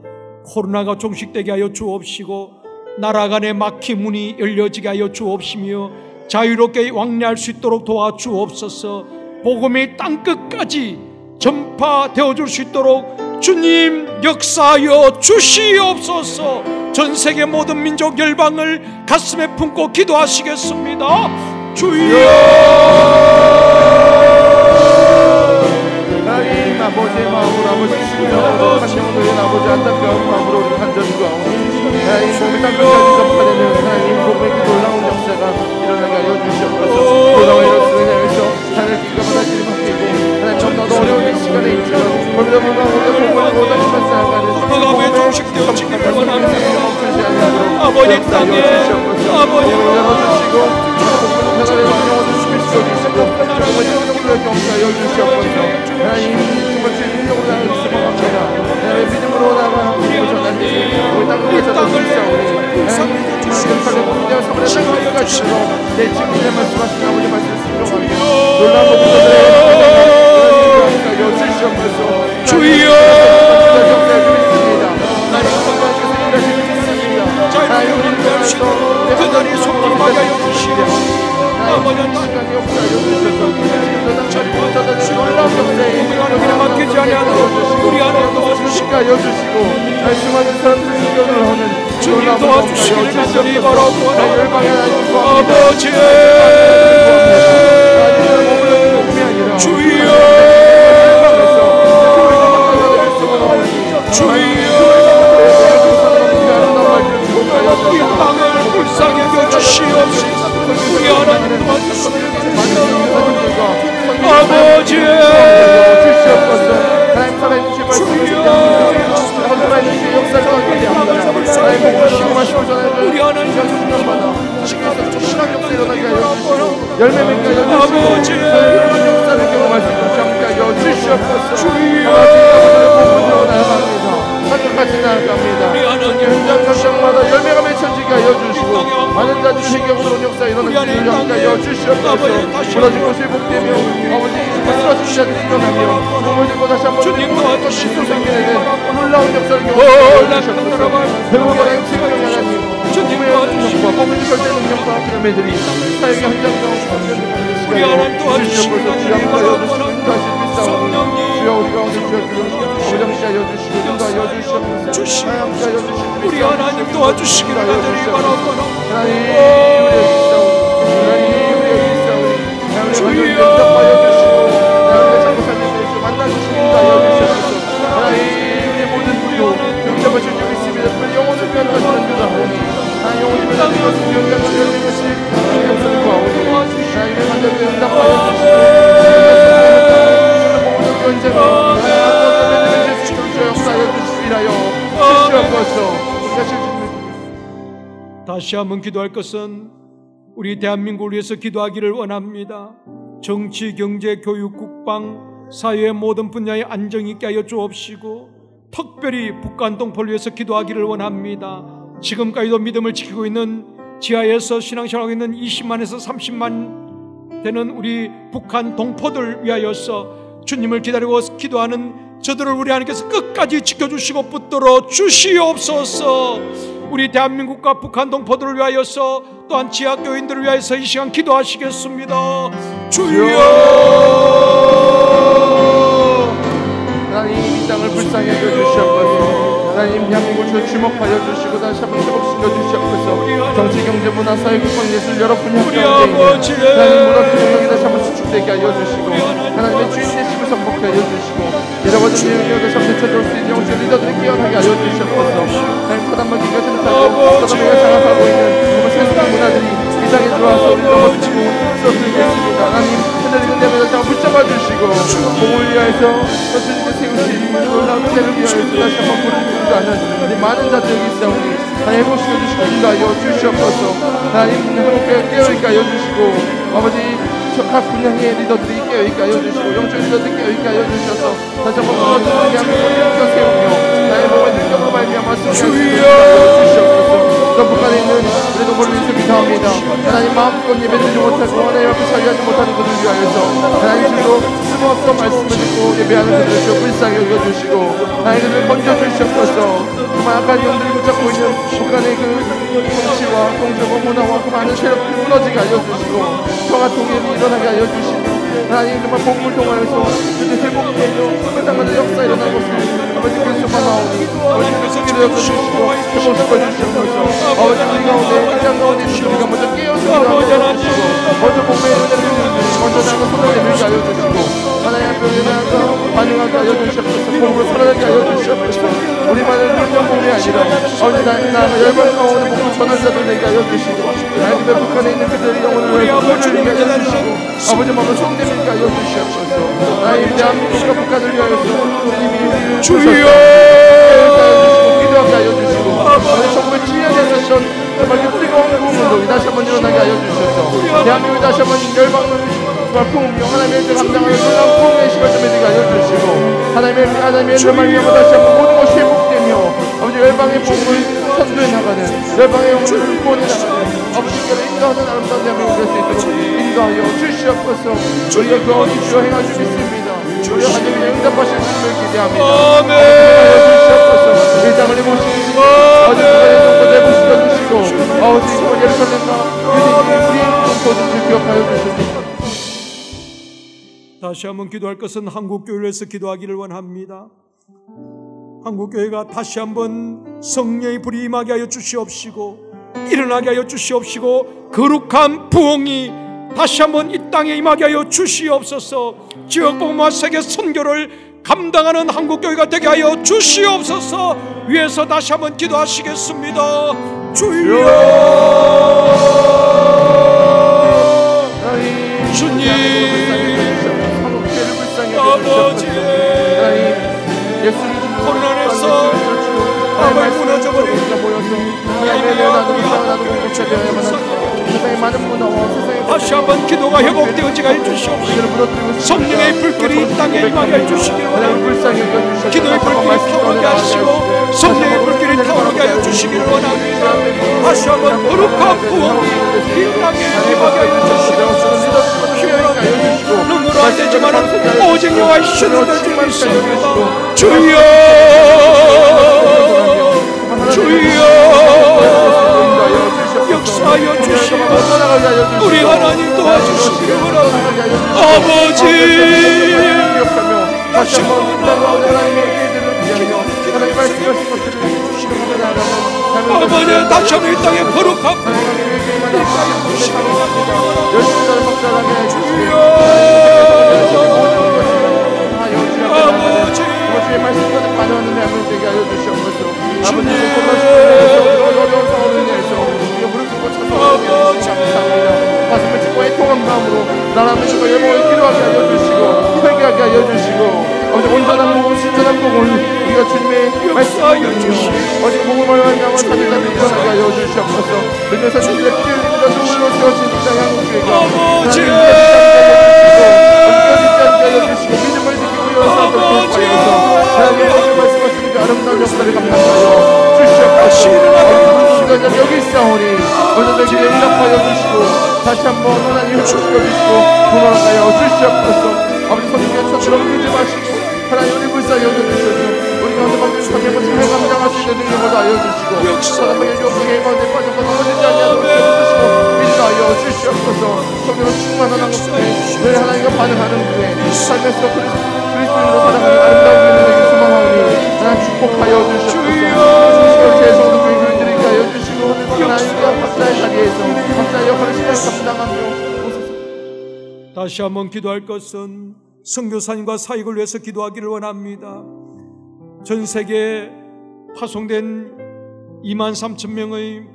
코로나가 종식되게 하여 주옵시고 나라 간의 막힌 문이 열려지게 하여 주옵시며 자유롭게 왕래할 수 있도록 도와주옵소서. 복음이 땅끝까지 전파되어 줄 수 있도록 주님 역사하여 주시옵소서. 전 세계 모든 민족 열방을 가슴에 품고 기도하시겠습니다. 주여 하나님 아버지의 마음으로 아버지 심령으로 한영으로 아버지 안타까운 마음으로 우리 간절히 구하오니 하나님 몸이 땅끝까지 전파되는 하나님 복음의 그 놀라운 역사가 일어나게 하여 주시옵소서. 놀라운 이렇게 향해서 하늘 기가 하나님을 맡기고 하나님 너무나도 어려운 이 시간에 있지만 그럼에도 불구하고 우리가 복음을 못하는 발사하는 복음의 종식되어지기를 원합니다. 아버지 땅에 아버지 열어주시고 하나님의 영원히 주실 수 있으시고 정말 영적으로 경사하여 주시옵소서. 하나님 정말 주의 능력으로 나를 수고합니다. 하나님의 믿음으로 나가 우리 전하시니 우리 땅끝에서도 주시옵소서. 하나님 전파를 공대와 사물의 땅끝까지로 내 친구들의 말씀하신 아버지 말씀을 순종하며 놀라운 모든 것들의 여주시옵소서. 주여 그들이 속박하게 하여 주시옵소서. 아버지 우리가 맡기지 아니하도록 우리 안에 도와주시고 말씀하는 사람들 생존을 하는 주님 도와주시기를 간절히 바라고 아버지 주여 주여 이 땅을 불쌍히 여주시옵소서. 우리 하나님 도와주시옵소서. 아버지 우리 하나님 열매 맺게 하여 주시고 역사를 경험할 수 있도록 함께 하여 주시옵소서. 주여 하늘까지 나아갑니다. 현장 현장마다 열매가 맺혀지게 하여 주시고 많은 자들의 생경으로 역사 일어나게 하여 주시옵소서. 무너진 곳을 복되며 아버지 쓰러진 자들이 일어나며 몸을 들고 다시 한번 주님 도와주시고 생겨내는 놀라운 역사를 경험하여 주시옵소서. 배우가 생명의 하나님 주님의 능력과 몸을 결대 능력과 열매들이 사역의 현장 가운데 우리 하나님 도와주시고 주여 우리 가운데 주여 하여 주시고 인도하여 주시옵소서. 우리 하나님 도와주시기를 간절히 바라옵고 하나님 주여 만나주시고 인도하여 주시옵소서. 하나님 우리 모든 일하여 주시옵소서. 다시 한번 기도할 것은 우리 대한민국을 위해서 기도하기를 원합니다. 정치, 경제, 교육, 국방, 사회의 모든 분야에 안정이 있게 하여 주옵시고 특별히 북한 동포를 위해서 기도하기를 원합니다. 지금까지도 믿음을 지키고 있는 지하에서 신앙생활하고 있는 20만에서 30만 되는 우리 북한 동포들 위하여서 주님을 기다리고 기도하는 저들을 우리 하나님께서 끝까지 지켜주시고 붙들어 주시옵소서. 우리 대한민국과 북한 동포들을 위하여서 또한 지하교인들을 위하여서 이 시간 기도하시겠습니다. 주여, 하나님 이 땅을 불쌍히 여겨주시옵소서. 하나님 대한민국을 주목하여 주시고 다시 한번 회복시켜 주시옵소서. 정치, 경제, 문화, 사회, 국방, 예술 여러 분야 가운데 있는 하나님 문화 경력이 다시 한번 수축되게 하여 주시고 하나님의 주인 되심을 선포하여 주시고 잃어버린 내용이 다시 한번 되찾아올 수 있는 영적 리더들이 깨어나게 하여 주시옵소서. 하나님 사단마귀 같은 타고 사단마귀가 장악하고 있는 세상 문화들이 이 땅에 들어와서 우리 넘어뜨리고 쓰러뜨리겠습니다. 하나님 흔들리는 데마다 다시 한번 붙잡아 주시고 공을 위하여서 주님의 세우신 놀라운 때를 위하여서 다시 한번 부르짖는 우리 많은 자들이 있사오니 하나님 회복시켜 주시고 인도하여 주시옵소서. 하나님 한국교회 깨어있게 하여 주시고 아버지 각 분야의 리더들이 깨어있게 하여 주시고 영적 리더들이 깨어있게 하여 주셔서 다시 한번 무너지는 대한민국을 일으켜 세우며 나의 몸을 능력으로 말미암아 승리하시게 하여 주시옵소서. 북한에 있는 우리 동포를 위해서 기도합니다. 하나님 마음껏 예배드리지 못하고 하나님 앞에 자유하지 못하는 그들을 위하여서 하나님 주로 쓸모없던 말씀을 듣고 예배하는 그들을 좀 불쌍히 여겨주시고 하나님 그들을 건져주시옵소서. 정말 악한 영들이 붙잡고 있는 북한의 그 정치와 동정과 문화와 그 많은 세력들이 무너지게 알려주시고 평화 통일이 일어나게 알려주시고 하나님 정말 복음을 통하여서 그들 회복되어 그 땅마다 역사 일어날 것을 아버지 그리스도만 나오니 아버지 그리스도를 여겨주시고 회복시켜 주시옵소서. 아버지 우리 가운데 이 땅 가운데 있는 우리가 먼저 깨어서 기도하여주시고 먼저 복음의 은혜를 먼저 나가 손을 내밀게 알려주시고 하나님 앞에 나아가 반응하게 알려주시옵소서. 복음을 살아나게 알려주시옵소서. 우리만의 그런 복음이 아니라 아버지 나아가 열방 가운데 복음을 전할 자들 되게 알려주시고 하나님의 북한에 있는 그들의 영혼을 보여주게 알려주시고 아버지 마음을 성대밀게 알려주시옵소서. 하나님 대한민국과 북한을 위하여서 주님이 주여 기도하게 알려주시고 아버지 정말 지연했었던 정말 그 뜨거운 부흥으로 다시 한번 일어나게 알려주셔서 대한민국이 다시 한번 열방을 정말 부흥며 하나님의 감당하는 놀라운 부흥의 시간 좀 되게 알려주시고 하나님의 말미암아 다시 한번 모든 것이 회복되며 아버지 열방의 복음을 선도해 나가는 열방의 영혼을 구원해 나가는 아버지께로 인도하는 아름다운 대한민국이 될 수 있도록 인도하여 주시옵소서. 우리가 그 언니 주여 행하주 믿습니다. 우리 하나님의 응답하실 주님을 기대합니다. 아멘. 주시옵소서. 이 땅을 내보시고 아버지 북한의 정권 내보시켜 주시고 아버지 정말 예루살렘과 유대인이 우리의 동포들을 기억하여 주시옵소서. 다시 한번 기도할 것은 한국교회를 위해서 기도하기를 원합니다. 한국교회가 다시 한번 성령의 불이 임하게 하여 주시옵시고 일어나게 하여 주시옵시고 거룩한 부흥이 다시 한번 이 땅에 임하게 하여 주시옵소서. 지역복음화 세계 선교를 감당하는 한국교회가 되게 하여 주시옵소서. 위에서 다시 한번 기도하시겠습니다. 주여, 주님 아버지 코로나 안에서 아버지 무너져버린 다시 한번 기도가 회복되어지게 해주시옵소서. 성령의 불길이 이 땅에 임하게 해주시기를 원합니다. 기도의 불길이 타오르게 하시고 성령의 불길이 타오르게 해주시기를 원합니다. 다시 한번 거룩한 부흥이 이 땅에 임하게 해주시옵소서. 눈으로 안 되지만은 오직 여호와의 신을 줄 믿습니다. 주여, 주여 역사하여 주시고 우리 하나님 도와주시기 바랍니다. 아버지 다시 한번 아버지 다시 한번 이 땅에 거룩한 주시기 바랍니다. 주여 아버지 주의 말씀까지 반영하는 대한민국 되게 하여 주시옵소서. 아버지 어려운 상황을 인해서 우리가 무릎 꿇고 찾아오는 감사합니다. 가슴을 찢고 애통한 마음으로 나라는 주가 열방을 기도하게 하여 주시고 회개하게 하여 주시고 아버지 온전한 복음 신전한 복음을 우리가 주님의 말씀 역사하여 주시옵소서. 어디 복음을 말미암아 자녀자들이 일어나게 하여 주시옵소서. 믿는 자신들의 피 흘린 자 눈물로 세워진 이 땅 한국교회가 아버지 주시고 믿음을 지키고 일어서도록 하여서 하나님의 말씀하시는 아름다운 역사를 감당하여 주시옵소서. 여기 있사오니 어제들에게 연락하여 주시고 다시 한번 하나님 축복해주시고 구원하여 주시옵소서. 아버지 성령의 천처럼 울지 마시고 하나님 우리 불쌍히 여겨주셔서 우리 가운데 받는 성령의 힘을 감당할 수 있는 능력을 하여 주시고 사람에게 용서의 가운데 빠져서 넘어지지 않냐고 주시고 믿으하여 주시옵소서. 성령을 충만한 한국교회 늘 하나님과 반응하는 교회 삶에서 그리스도인으로 살아가는 아름다운 교회에게 소망하오니 하나님 축복하여 주시옵소서. 제 성도교회 교인들에게 하여 주시고 하나님과 각자의 자리에서 각자의 역할을 시간히 감당하며 다시 한번 기도할 것은 선교사님과 사역을 위해서 기도하기를 원합니다. 전 세계에 파송된 23,000명의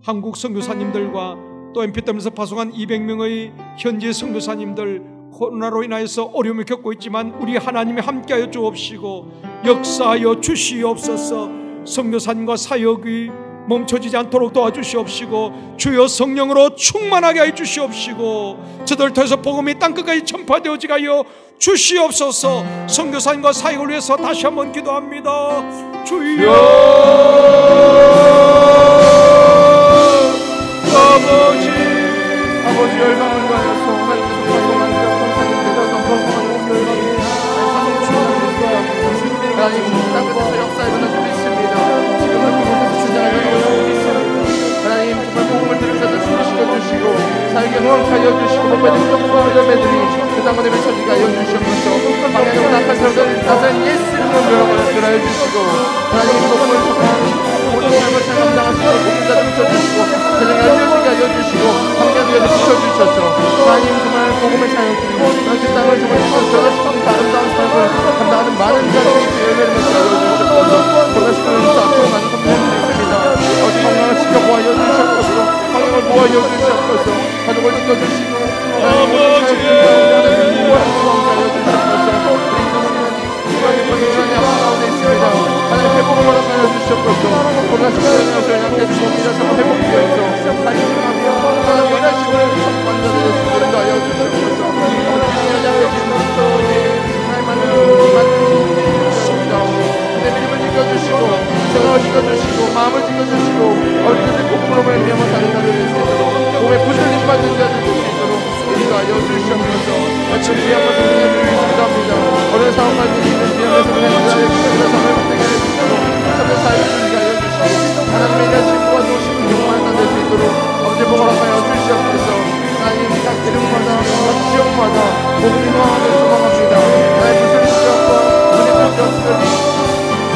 한국 선교사님들과 또 MP3에서 파송한 200명의 현지 선교사님들 코로나로 인하여서 어려움을 겪고 있지만 우리 하나님이 함께하여 주옵시고 역사하여 주시옵소서. 선교사님과 사역이 멈춰지지 않도록 도와주시옵시고 주여 성령으로 충만하게 해 주시옵시고 저들 통해서 복음이 땅끝까지 전파되어지게 하여 주시옵소서. 선교사님과 사역을 위해서 다시 한번 기도합니다. 주여 아버지 열방을 위하여서 하나님께서 파송한 성사님들과 파송한 온 열방에 하나님 땅끝에서 역사에 관한 줄 믿습니다. 지금은 그곳에서 주장하는 것을 믿습니다. 하나님 정말 복음을 들으셔서 숨쉬어주시고 사역에 허락하여 주시고 복받은 성과 열매들이 그 땅에 맺혀지게 하여 주시옵소서. 방향으로 낙한 사람들 나사는 예수 이름으로 들어하여 주시고 하나님 복음을 통한 모든 삶을 감당할 수 있도록 복음자를 붙여주시고 세상에 알려지게 하여 주시고 방향을 붙여주셔서 하나님 정말 복음의 사역이 그 땅을 정말 변화시키는 아름다운 삶을 감당하는 많은 자들이 열매를 맺게 하여 주시옵소서. 변화시키는 앞으로 많은 선물을 드리겠습니다. 어디 방향을 지켜보아여 주시옵소서. 방향을 보아여 주시옵소서. 가족을 지켜주시고 하나님 모든 사역들과 하나님 구원을 구원하여 주시옵소서. 우리 인도는 하나님 가운데 있습니다. 하나님 회복을 허락하여 주시옵소서. 변화시키는 것을 함께 주옵니다. 정말 회복되어서 살림하며 하나님 일하시고 완전히 하여 주시옵소서. 내 믿음을 지켜주시고 생각을 지켜주시고 마음을 지켜주시고 어린이들 복음으로 말미암아 사는 자들 될 수 있도록 몸에 부들림 받는 자들 될 수 있도록 인도하여 주시옵소서. 아침 귀한 것을 드리기 기도합니다. 어려운 상황 가운데 있는 귀한 것을 드리기 기도합니다. 삶을 붙들게 해주시고 참된 사역을 드리게 하여 주시고 하나님의 일한 친구가 좋으신 영광의 산 될 수 있도록 아버지 복을하여 주시옵소서. 하나님 각 이름마다 각 지역마다 복음이 노하는 소망합니다. 나의 무슨 지역과 문의 지역들이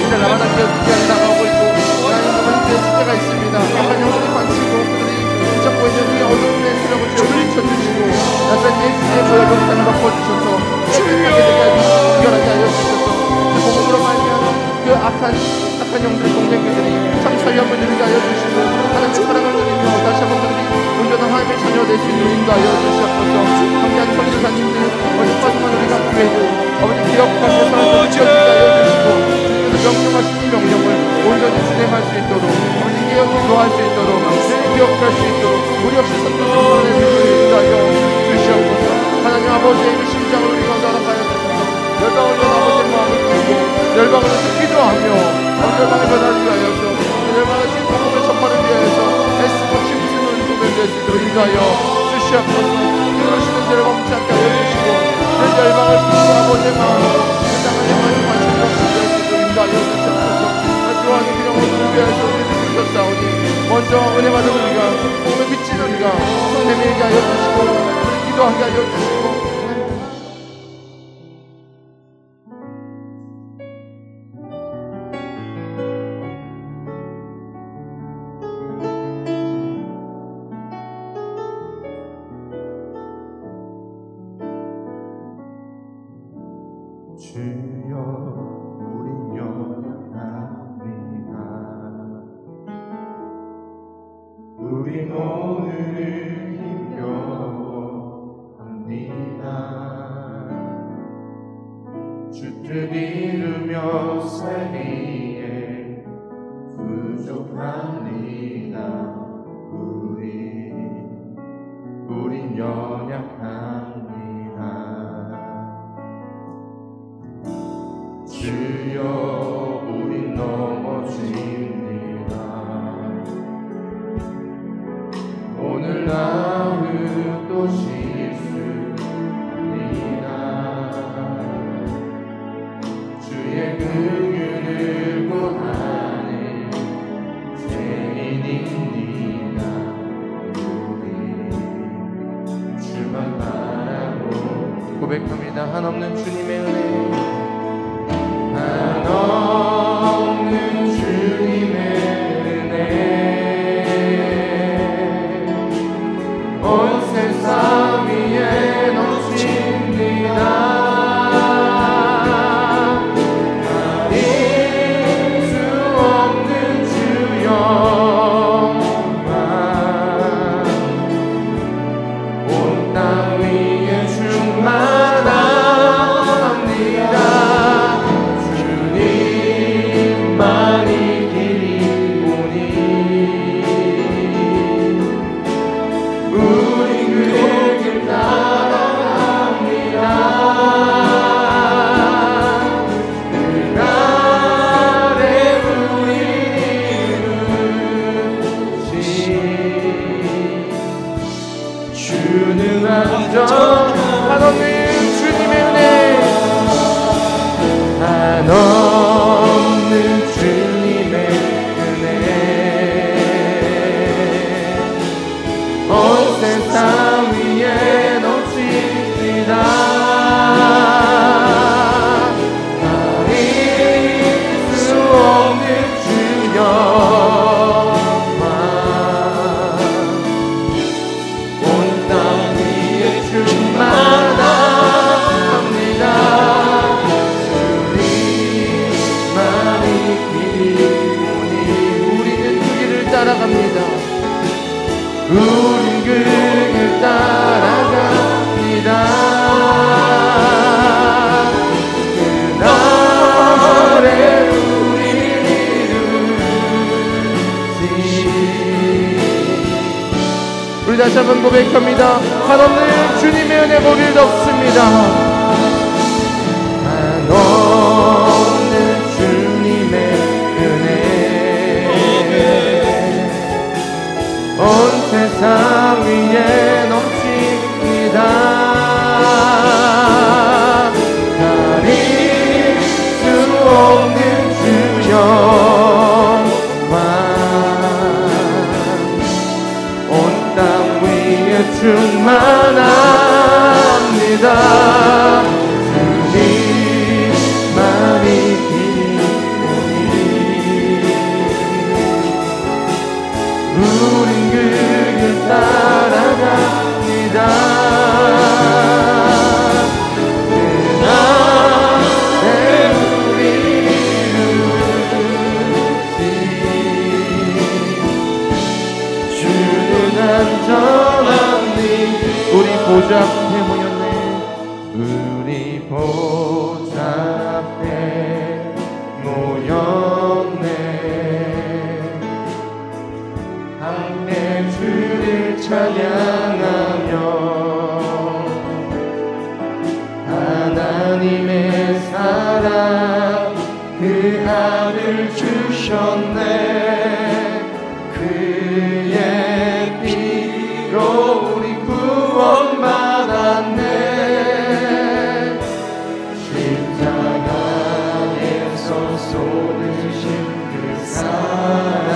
이제 라마다 지역이 나가고 있고 하나님 정말 문제가 있습니다. 약한 영혼이 많치고 그들이 붙잡고 있는 이 어둠의 수령을 비춰주시고 나선 예수의 보혈로 땅을 바꿔주셔서 깨끗하게 되게 해결하게 하여 주셔서 복음으로 말미암아 그 악한 영들의 동생들이 참 사위함을 누리게 하여 주시고 하나님의 사랑을 누리며 다시 한번 그들이 온전한 하나님의 자녀가 될 수 있는 인도하여 주시옵소서. 함께한 선교사님들 어디 빠지만 우리 각 교회도 아버지 기억하며 사랑을 지켜주게 하여 주시고 주께서 명령하신 이 명령을 온전히 진행할 수 있도록 아버지 기도할 수 있도록 기억할 수 있도록 우리 없이 선교사를 보내는 것을 인도하여 주시옵소서. 하나님 아버지의 그 심장을 우리 가운데 허락하여 주셔서 열방을 위한 아버지의 마음을 들고 열방을 위해서 기도하며 열방을 변화하게 하여서 열방의 복음의 전파를 위하여서 애쓰고 힘쓰는 소명될 수 있도록 인도하여 주시옵소서. 그러시는 죄를 멈추지 않게 하여 주시고 그 열방을 품고 아버지의 마음으로 그 땅을 향하여 관심을 갖게 할 수 있도록 인도하여 주시옵소서. 그러한 그 영혼들을 위하여서 우리를 주셨사오니 먼저 은혜 받은 우리가 복음의 비친 우리가 내밀게 하여 주시고 우리 기도하게 하여 주시고 주여 우린 연합합니다. 우린 오늘 힘겨워합니다. 부족합니다. 우린 연약합니다. 주여 우린 넘어집니다. 오늘 하루 또 실수합니다. 주의 긍휼을 구하는 죄인입니다. 우리 주만 바라고 고백합니다. 한없는 주님의 은혜, 한없는 주님의 은혜, 온 세상 위에 넘칩니다. 가릴 수 없는 주여만 온 땅 위에 충만합니다. 주님만이 길이오니 우리 그 길 따라갑니다. 그날에 우리를 주는 안전 한없는 주님의 은혜, 한없는 주님의 은혜, 온 세상 위에 넘칩니다. 가릴 수 없는 주여만 온 땅 위에 충만합니다. 주님만이 길이오니 우리는 그 길을 따라갑니다. 우린 그 길 따라갑니다. 그날에 우리를 이루시. 우리 다시 한번 고백합니다. 한없는 주님의 은혜 보길 덮습니다. 한없는 주님의 은혜, 온 세상 위에 넘칩니다. 가릴 수 없는 주여만 온 땅 위에 충만합니다. 주님만이 길이오니 우린 그 길 따라갑니다. 그날에 우리를 주는 안전함이 우리 보좌 앞에 모였네. 우리 보좌 앞에 모였네. 함께 주를 찬양하며 하나님의 사랑 그 아들 주셨네. 그의 피로 우리 구원받았네. 십자가에서 쏟으신 그 사랑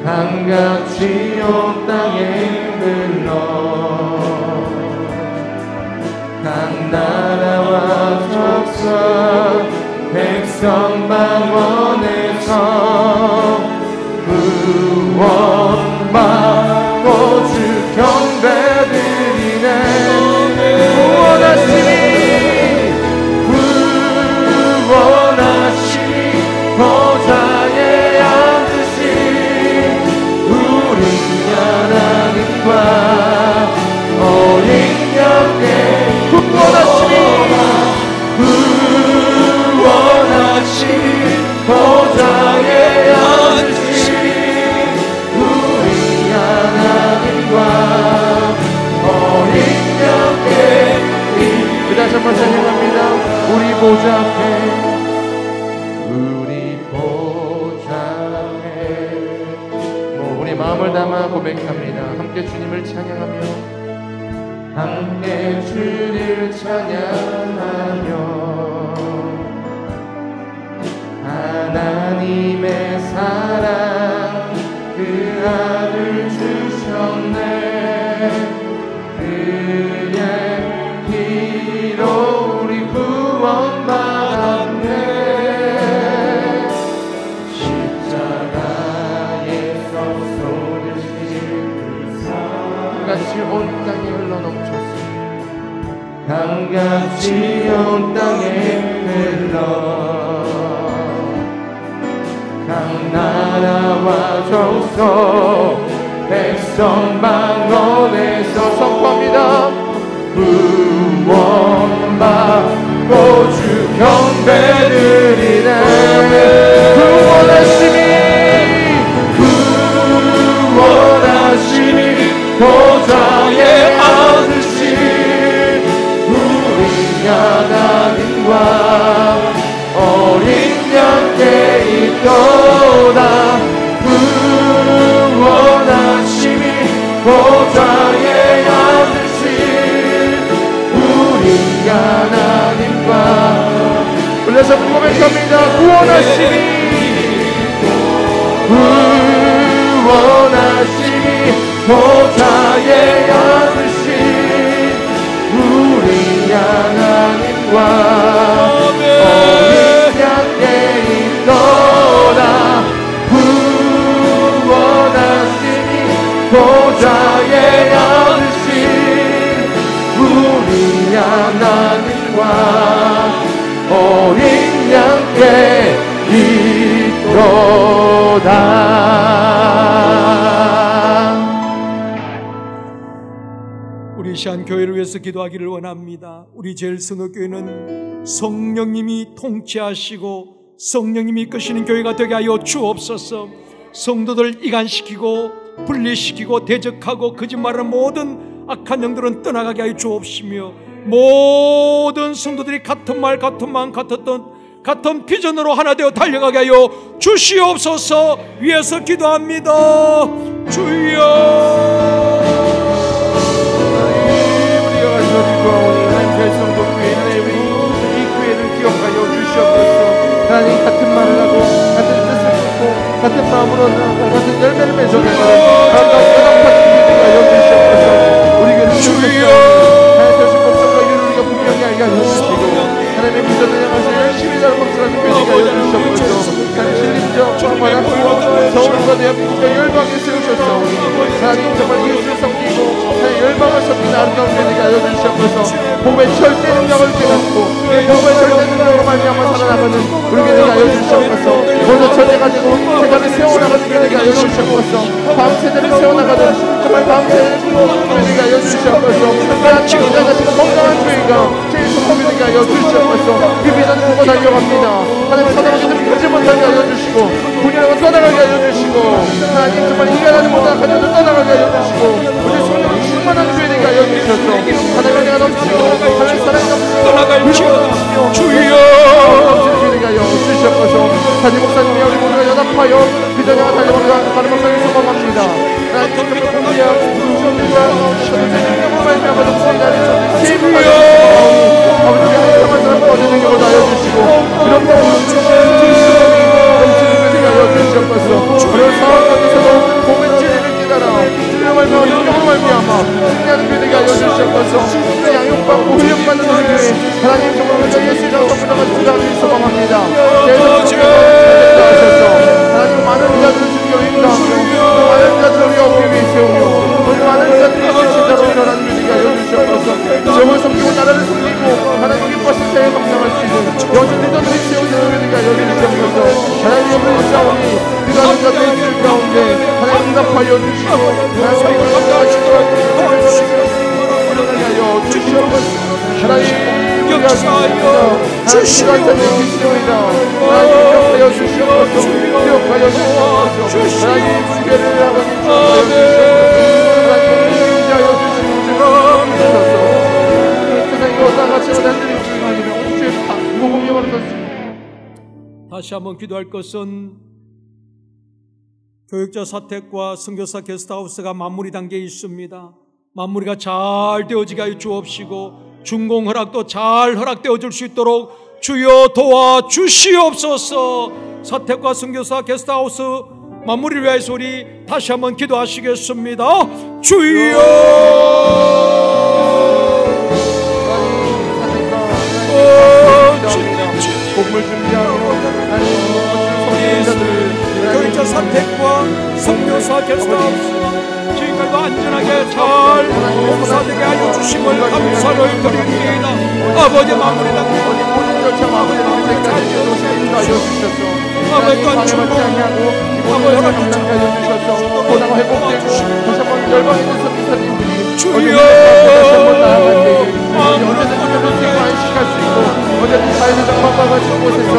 강같이 온 땅에 흘러 각 나라와 족속 백성 방언에서 구원받고 주 경배드리네. 구원하시니 보좌에 앉으신 우리 하나님과 어린 양께 구원하시니 보좌에 보좌에 앉으신 우리 하나님과 어린 양께 다시 한번 찬양합니다. 우리 보좌 앞에 우리 마음을 담아 고백합니다. 함께 주님을 찬양하며 함께 주님을 찬양하며 하나님의 사랑 그 아들 주셨네 그의 피로 우리 구원받았네 십자가에서 쏟으신 그 사랑 같이 온 땅에 흘러넘쳤어 강같이 온 땅에 흘러 강나라와 족속 백성 방언에서 선포합니다. 구원받고 주 경배드리네 구원하시니 보좌에 앉으신 우리 하나님과 어린 양께 있도다 구원하시니 보좌에 앉으신 우리 하나님과 올려서 고백합니다. 구원하시니 보좌에 앉으신 우리 하나님과 어린 양께 있도다 구원하시니 보좌에 앉으신 우리 하나님과 어린 양께 있도다. 우리 시한 교회를 위해서 기도하기를 원합니다. 우리 제일선교교회는 성령님이 통치하시고 성령님이 이끄시는 교회가 되게 하여 주옵소서. 성도들 이간시키고 분리시키고 대적하고 거짓말하는 모든 악한 영들은 떠나가게 하여 주옵시며 모든 성도들이 같은 말 같은 마음 같은 비전으로 하나 되어 달려가게 하여 주시옵소서. 위에서 기도합니다. 주여 하나님 같은 말을 하고 같은 뜻을 듣고 같은 마음으로 나아가 같은 열매를 맺어가는 아름다운 연합한 교회가 여주시옵소서. 우리 교회를 주여 하나님의 법성과 이유를 우리가 분명히 알게 하시고 하나님의 비전을 향해서 열심히 자는 박수라는 교회가 여주시옵소서. 하나님 신림적 정만하고 서울과 대한민국과 열방에 세우셨사오니 하나님 정말 예수를 섬기고 하나님 열방을 섬기는 아름다운 교회가 여주시옵소서. 복음의 절대 능력을 깨닫고 복음의 절대 능력으로 말미암아 살아나가는 우리 교회가 여주시옵소서. 먼저 전에 가지고 세상을 세워나가는 교회가 여주시옵소서. 밤새들을 세워나가는 정말 밤새를 교회가 여주시옵소서. 하나님 인자가시고 건강한 교회가 제일 좋은 교회가 여주시옵소서. 그 비전을 보고 달려갑니다. 하나님 사랑하시는 가지 못하게 알려주시고 분열하고 떠나가게 알려주시고 하나님 정말 이겨나지 못하는 가정도 떠나가게 알려주시고 우리 성령 충만한 교회가 알려주셔서 하나님 은혜가 넘치고 하나님 사랑이 넘치고 떠나갈지어다 주여 넘치는 교회가 알려주시옵소서. 다니 목사님이 우리 모두가 연합하여 비전을 달려가는 다른 목사님 소망합니다. 하나님 정말 공개하고 주님과 주님과 말미암아 넘치는 날이 주여 아버지의 행동한 사람 거짓 능력을 알려주시고 이런 여주시옵소서. 어려운 상황 가운데서도 복음의 진리를 깨달아 주님의 말미암아 능력으로 말미암아 승리하는 교회가 여주시옵소서. 양육받고 훈련받는 우리 교회 하나님 정말 우리가 예수의 장성부장을 주장하기 소망합니다. 하셔서 하나님 많은 자들을 주님께 인도하며 많은 자들을 우리가 어깨 위에 세우며 우리 많은 자들이 진짜로 일어나는 교회가 여주시옵소서. 저걸 섬기고 나라를 섬기고 하나님 기뻐하신 새해 감당할 수 있는 여전 리더들이 세우는 교회가 여주시옵소서. 하나님 영광을 싸우니 그가는 자들의 길 가운데 하나님 응답하여 주시고 하나님 감당하시고 일어나게 하여 주시옵소서. 하나님 역사하여 주시옵소서. 하나님 역사하여 주시옵소서. 교회를 아버지 주옵하여 주시옵소서. 하나님 주시옵소서. 세상에 땅같이 단들이 주님하기를 주의 복음이 벌어졌습니다. 다시 한번 기도할 것은 교육자 사택과 선교사 게스트하우스가 마무리 단계에 있습니다. 마무리가 잘 되어지게 하여 주옵시고 준공 허락도 잘 허락되어 줄 수 있도록 주여 도와주시옵소서. 사택과 선교사 게스트하우스 마무리를 위해서 우리 다시 한번 기도하시겠습니다. 주여 복음을 준비하며 교육자 사택과 선교사 게스트하우스 지금까지도 안전하게 잘 봉사되게 하여 주심을 감사를 드립니다. 아버지 마무리 단계 모든 절차 마무리되는 때까지 인도하여 주셔서 아버지 또한 충고 아버지 허락 감당하여 주셔서 보다가 회복되고 다시 한번 열방에 있는 선교사님들이 주여 다시 한번 나아갈 때에 언제든지 그렇게 안식할 수 있고 언제든지 자연의 장막과 같은 곳에서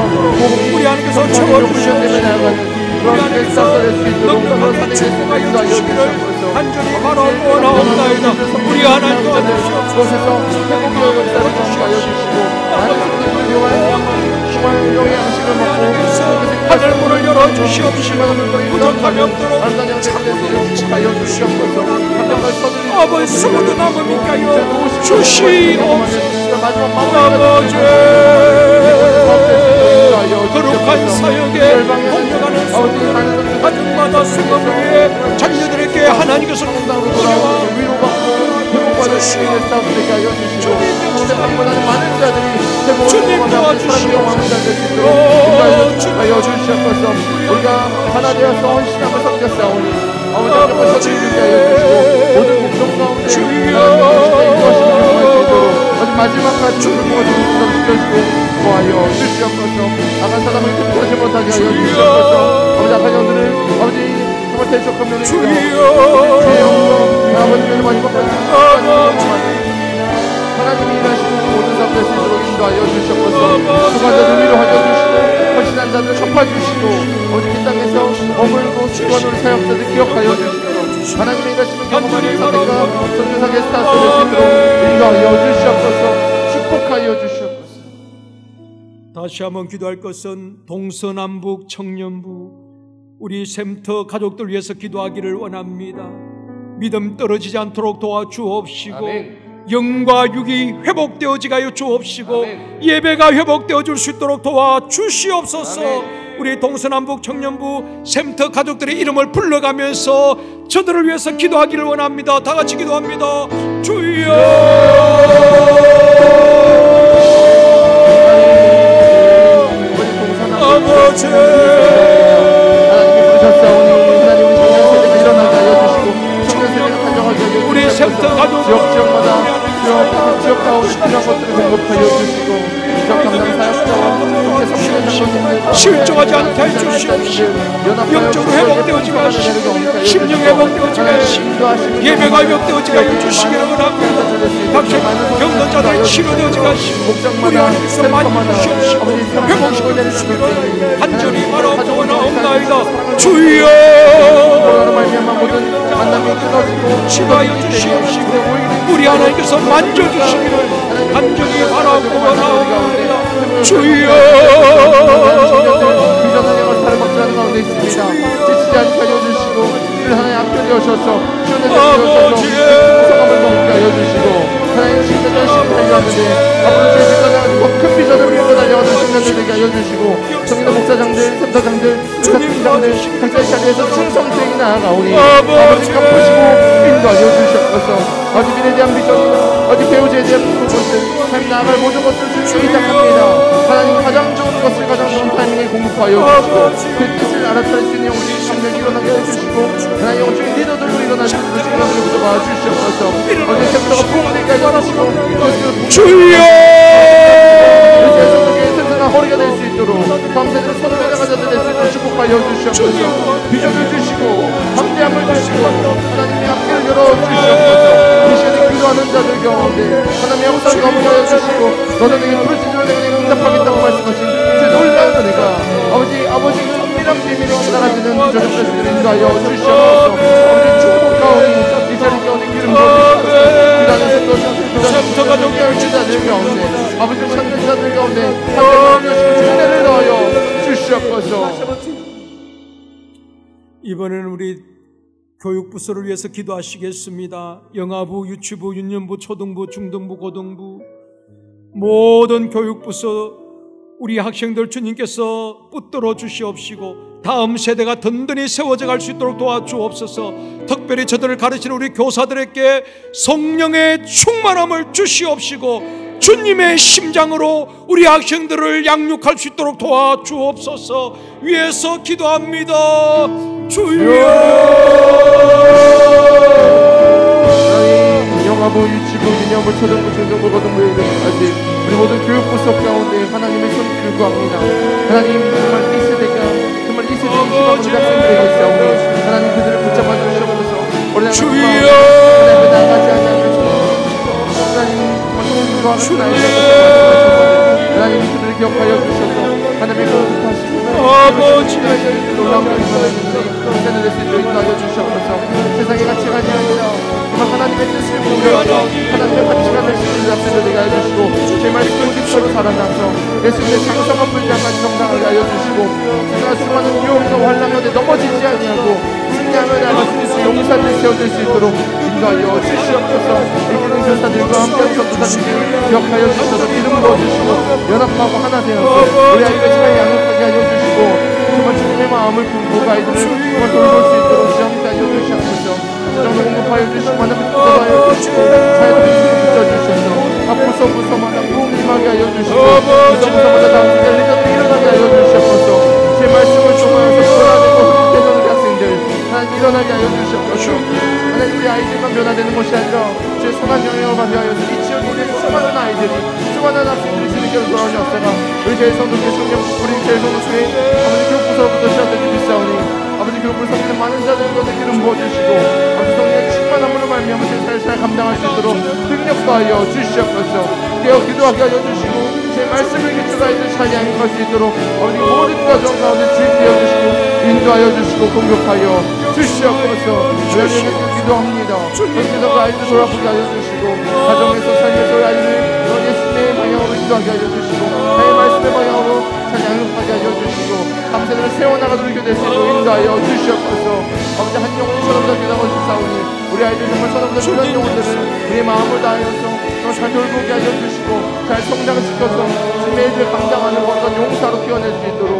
우리 하나님께서 채워주셨다면 나아가는 그런 게스트하우스 될 수 있도록 그런 선생님의 인도하여 주시옵소서. 간절히 바라고 나옵나이다. 우리 하나님 도와주시옵소서. 그곳에서 회복의 역사를 하여 주시고 많은 분들이 정말 영의 양식을 먹고 하늘 문을 열어주시옵시고 부족함이 없도록 하여 주시옵소서. 아버지 수고도 남음이까요 주시옵소서. 아버지 거룩한 사역에 동력하는 하늘마다 승업을 위해 자녀들에게 하나님께서 은혜와 주님 도와주시옵소서. 우리가 하나 되어서 헌신함을 섬겼사오니 아버지 앞에 서주시게 하여 주시고 모든 국정 가운데 마지막까지 주님을 시켜주시고 도와여 주시옵소서. 악한 사람을 택하지 못하게 하여 주시옵소서. 아버지 악한 영들을 아버지 정말 대적한 면을 주여 아버지의 마지막까지 하나님이 일하시는 모든 사람 될 수 있도록 인도하여 주시옵소서. 수고자들 위로하여 주시고 헌신한 자들 갚아주시고 어디 이 땅에서 머물고 수고하는 우리 사역자들 기억하여 주시고 하나님의 일하시는 경험하는 사람과 선교사 게스트하우스 될 수 있도록 인도하여 주시옵소서. 축복하여 주시옵소서. 다시 한번 기도할 것은 동서남북 청년부 우리 샘터 가족들 위해서 기도하기를 원합니다. 믿음 떨어지지 않도록 도와주옵시고 아멘. 영과 육이 회복되어지게 하여 주옵시고 아멘. 예배가 회복되어 줄 수 있도록 도와주시옵소서. 아멘. 우리 동서남북 청년부 샘터 가족들의 이름을 불러가면서 저들을 위해서 기도하기를 원합니다. 다 같이 기도합니다. 주여 아버지 하나님이 부르셨사오니 하나님은 청년 세대가 일어나게 하여 주시고 청년 세대가 탄정하게 하여 주시고 우리 샘터 가족 지역마다 지역 가운데 필요한 것들을 공급하여 주시고 지역 담당 사역자와 함께 섬기는 장로님들 실종하지 않게 해 주시옵시고 영적으로 회복되어지게 하시고 심령 회복되어지게 하시고 예배가 회복되어지게 하여 주시기를 원합니다. 각종 병동자들이 치료되어지게 하시고 우리 하나님께서 많이 주시옵시고 회복시켜 주시기를 간절히 바라고 나옵나이다. 주여 치료하여 주시옵시고 우리 하나님께서 만져주시기를 간절히 바라고 나옵나이다. 주여 비전하는 것을 먹지라는 가운데 있습니다. 지치지 않게 하여 주시고 우리 하나님 앞에 되어셔서 시원하게 되어셔서 구성함을 먹게 하여 주시고 하나님 신자들 신자들하는데 앞으로 주의 큰 비전을 끌고 달려가는 신자들 되게 하여 주시고 성인의 목사장들, 센터장들, 사팀장들 각자의 자리에서 충성되게 나아가오니 아버지가 보시고 인도하여 주시옵소서. 아버지 미래에 대한 비전, 아버지 배우자에 대한 부분들 하나님 나아갈 모든 것을 주님께 시작합니다. 하나님 가장 좋은 것을 가장 좋은 타이밍에 공급하여 주시고 그 뜻을 알아차릴 수 있는 우리 성령이 일어나게 해주시고 하나님 영적인 리더들로 일어나시는 시간들부터 봐주시옵소서. 어제 샘터가 부흥되게 하여 주시고 주여 허리가 될 수 있도록 밤새도록 손을 내려가자들 될 수 있도록 축복하여 주시옵소서. 비전을 주시고 함께함을 주시고 하나님의 함께를 열어주시옵소서. 이 시간에 기도하는 자들 가운데 하나님의 역사를 넘겨여 주시고 너는 내게 부르짖으면 내가 내게 응답하겠다고 말씀하신 제 놀라운 은혜가 아버지 은밀한 비밀이 사라지는 저녁 말씀을 인도하여 주시옵소서. 주시옵소서. 이번에는 우리 교육부서를 위해서 기도하시겠습니다. 영아부, 유치부, 유년부, 초등부, 중등부, 고등부 모든 교육부서 우리 학생들 주님께서 붙들어 주시옵시고 다음 세대가 든든히 세워져 갈 수 있도록 도와주옵소서. 특별히 저들을 가르치는 우리 교사들에게 성령의 충만함을 주시옵시고 주님의 심장으로 우리 학생들을 양육할 수 있도록 도와주옵소서. 위에서 기도합니다. 주여. 영아부, 유치부, 유년부, 초등부, 중등부, 고등부에 이르기까지 우리 모든 교육부서 가운데 하나님의 손 들고합니다. 하나님 정말 이 세대가 정말 이 세대의 희망으로 작성되고 있사오니 하나님 그들을 붙잡아 주시옵소서. 주여 하나님 나가지 아니하옵소서. 하나님 정말 소원과 같은 아이들 하나님 그들을 기억하여 주셔서 하나님의 거룩하시고 아버지 놀라운 하나님의 세상을 낼수 있도록 인도하여 주시옵소서. 세상의 가치가 아니라 하나님의 뜻을 구하여 하나님의 가치가 될 수 있는 자들을 내게 알려주시고 제 말씀을 깊이로 살아나서 예수님의 장성한 분량까지 정당하게 알려주시고 세상의 수많은 유혹과 환란 가운데 넘어지지 아니하고 승리하며 나갈 수 있는 용사들 세워질 수 있도록 인도하여 주시옵소서. 이기는 교사들과 함께 전도사님들 기억하여 주셔서 기름 부어주시고 연합하고 하나 되어서 우리 아이들 잘 양육하게 하여 주시고 정말 주님의 마음을 품고 아이들을 정말 돌볼 수 있도록 지원하게 하여 주시옵소서. 정말 공급하여 주시고 하나님 붙잡아여 주시고 사회를 붙여주셔서 부서마다 부흥임하게 하여 주시고 부서마다 다음 세대 리더들이 일어나게 하여 주시옵소서. 제 말씀을 통하여서 변화되고 흡입되는 학생들 하나님 일어나게 하여 주시옵소서. 하나님 우리 아이들만 변화되는 것이 아니라 주의 선한 영향을 받게 하여서 이 지역에 있는 수많은 아이들이 수많은 학생들이 주님께로 돌아오는 역사가 우리 제일성도 교수님 우리 제일성도 주의 아버지 교육부서부터 시작되기 비싸우니 아버지 교육을 섬기는 많은 자들을 가운데 기름 부어주시고 아버지 성령의 충만함으로 말미암아 제 살살 감당할 수 있도록 능력하여 주시옵소서. 깨어 기도하게 하여 주시고 제 말씀을 기초로 아이들 잘 양육할 수 있도록 아버지 모든 가정 가운데 주입되어 주시고 인도하여 주시고 공격하여 주시옵소서. 주님 기도합니다. 기도가 아이들 돌아보게 하여 주시고 가정에서 삶에서 아이들 예수님의 방향으로 인도하게 하여 주시고 나의 말씀의 방향으로 잘 양육하게 하여 주시고 감세들을 세워나가도록 이끌될 수 있도록 인도하여 주시옵소서. 아버지 한 영혼이 서로보다 귀하고 싶사오니 우리 아이들 정말 서로보다 귀한 영혼들을 우리의 마음을 다하여서 잘 돌보게 하여 주시고 잘 성장시켜서 주님의 일을 감당하는 어떤 용사로 키워낼 수 있도록.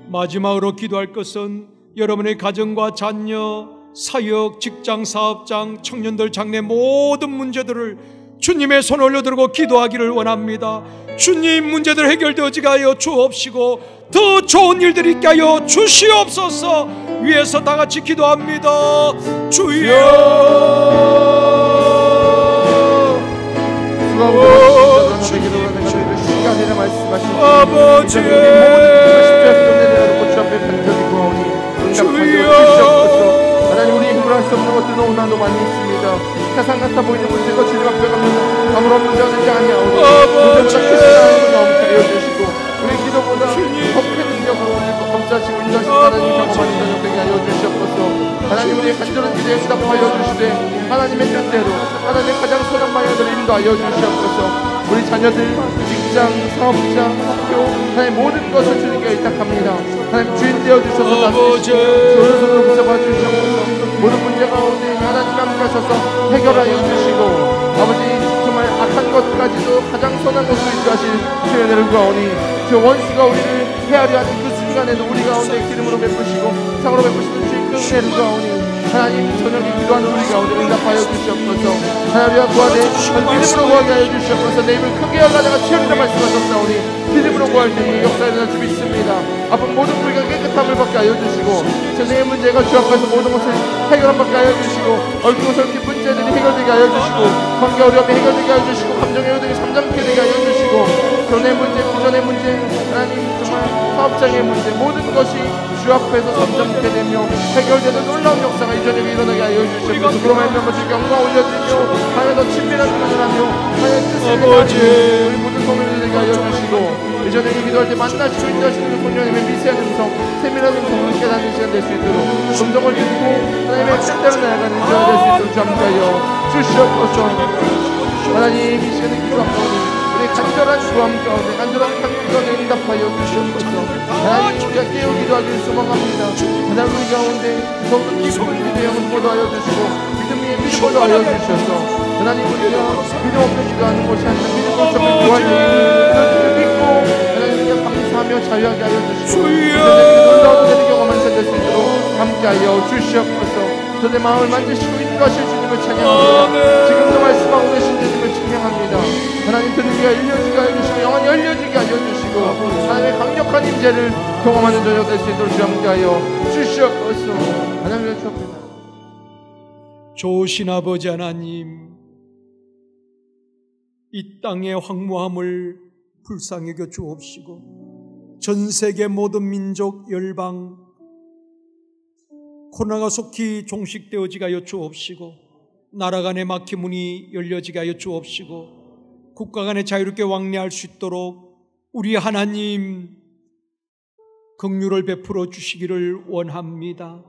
마지막으로 기도할 것은 여러분의 가정과 자녀, 사역, 직장, 사업장, 청년들, 장래 모든 문제들을 주님의 손을 올려들고 기도하기를 원합니다. 주님 문제들 해결되어지게 하여 주옵시고 더 좋은 일들이 있게 하여 주시옵소서. 위에서 다 같이 기도합니다. 주여 아버지 하나님 우리 힘으로 할 수 없는 것들 너무나도 많이 있습니다. 세상 같아 보이는 문제가 주님 앞에 가면 아무런 문제가 되지 아니하오니 문제보다 크신 하나님을 엄하여 주시고 우리 기도보다 더 큰 능력으로 오늘도 감싸시고 인도하시는 하나님 경험하는 저녁 되게 하여 주시옵소서. 하나님 우리의 간절한 기도에 응답하여 주시되 하나님의 뜻대로 하나님의 가장 선한 방향으로 인도하여 주시옵소서. 우리 자녀들, 직장, 사업장, 학교 하나님 모든 것을 주님께 의탁합니다. 하나님 주인 되어주셔서 오른손으로 붙잡아 주시옵소서. 모든 문제 가운데 하나님 함께 하셔서 해결하여 주시고 아버지 정말 악한 것까지도 가장 선한 것으로 인도하실 주의 은혜를 구하오니 저 원수가 우리를 헤아려 하는 그 순간에도 우리 가운데 기름으로 베푸시고 상으로 베푸시는 주의 그 은혜를 구하오니 하나님 저녁에 기도하는 우리 가운데 응답하여 주시옵소서. 하나님과 구하되 기름으로 구하게 하여 주시옵소서. 내 입을 크게 열라다가 치우리라 말씀하셨사오니 기름으로 구할 때 역사에 일어날 줄 믿습니다. 아픈 모든 불과 깨끗함을 받게 하여 주시고 세상의 문제가 주 앞에서 모든 것을 해결함 받게 하여 주시고 얽히고 설킨 문제들이 해결되게 하여 주시고 관계 어려움이 해결되게 하여 주시고 감정의 어려움이 잠잠케 되게 하여 주시고 교내 문제, 구전의 문제, 하나님 정말 사업장의 문제 모든 것이 주 앞에서 잠잠케 되며 해결되는 놀라운 역사가 이 저녁에 일어나게 하여 주시옵소서. 그로 말미암아 주께 영광 올려드리며 하나님 더 친밀한 분을 하며 하나님 뜻을 행하는 우리 모든 소명을 되게 하여 주시고 이 저녁에 기도할 때 만나시고 인도하시는 그 성령님의 미세한 음성 세밀한 음성을 깨닫는 시간 될 수 있도록 음성을 듣고 하나님의 뜻대로 나아가는 시간 될 수 있도록 함께하여 주시옵소서. 하나님 이 시간에 기도합니다. 우리 간절한 구함 가운데 간절한 간구 가운데 응답하여 주시옵소서. 하나님 우리가 깨우기도 하길 소망합니다. 하나님 우리 가운데 더욱더 기쁨을 기대하는 모두 하여 주시고 믿음의 믿음으로 하여 주셔서 하나님 우리가 믿음 없는 기도하는 것이 아니라 믿음 없는 기도하는 믿고 하나님 감사하며 자유하게 하여 주시고 놀라운 은혜를 경험한 자 될 수 있도록 함께하여 주시옵소서. 저의 마음을 만지시고 인도하실 주님을 찬양합니다. 지금도 말씀하고 계신 주님을 찬양합니다. 하나님 들으기가 열려지게 하여 주시고 영원히 열려지게 하여 주시고 하나님의 강력한 임재를 경험하는 저녁 될 수 있도록 함께하여 주시옵소서. 하나님을 축복합니다. 좋으신 아버지 하나님, 이 땅의 황무함을 불쌍히 여겨 주옵시고 전 세계 모든 민족 열방 코로나가 속히 종식되어지게 하여 주옵시고 나라 간의 막힌 문이 열려지게 하여 주옵시고 국가 간에 자유롭게 왕래할 수 있도록 우리 하나님 긍휼을 베풀어 주시기를 원합니다.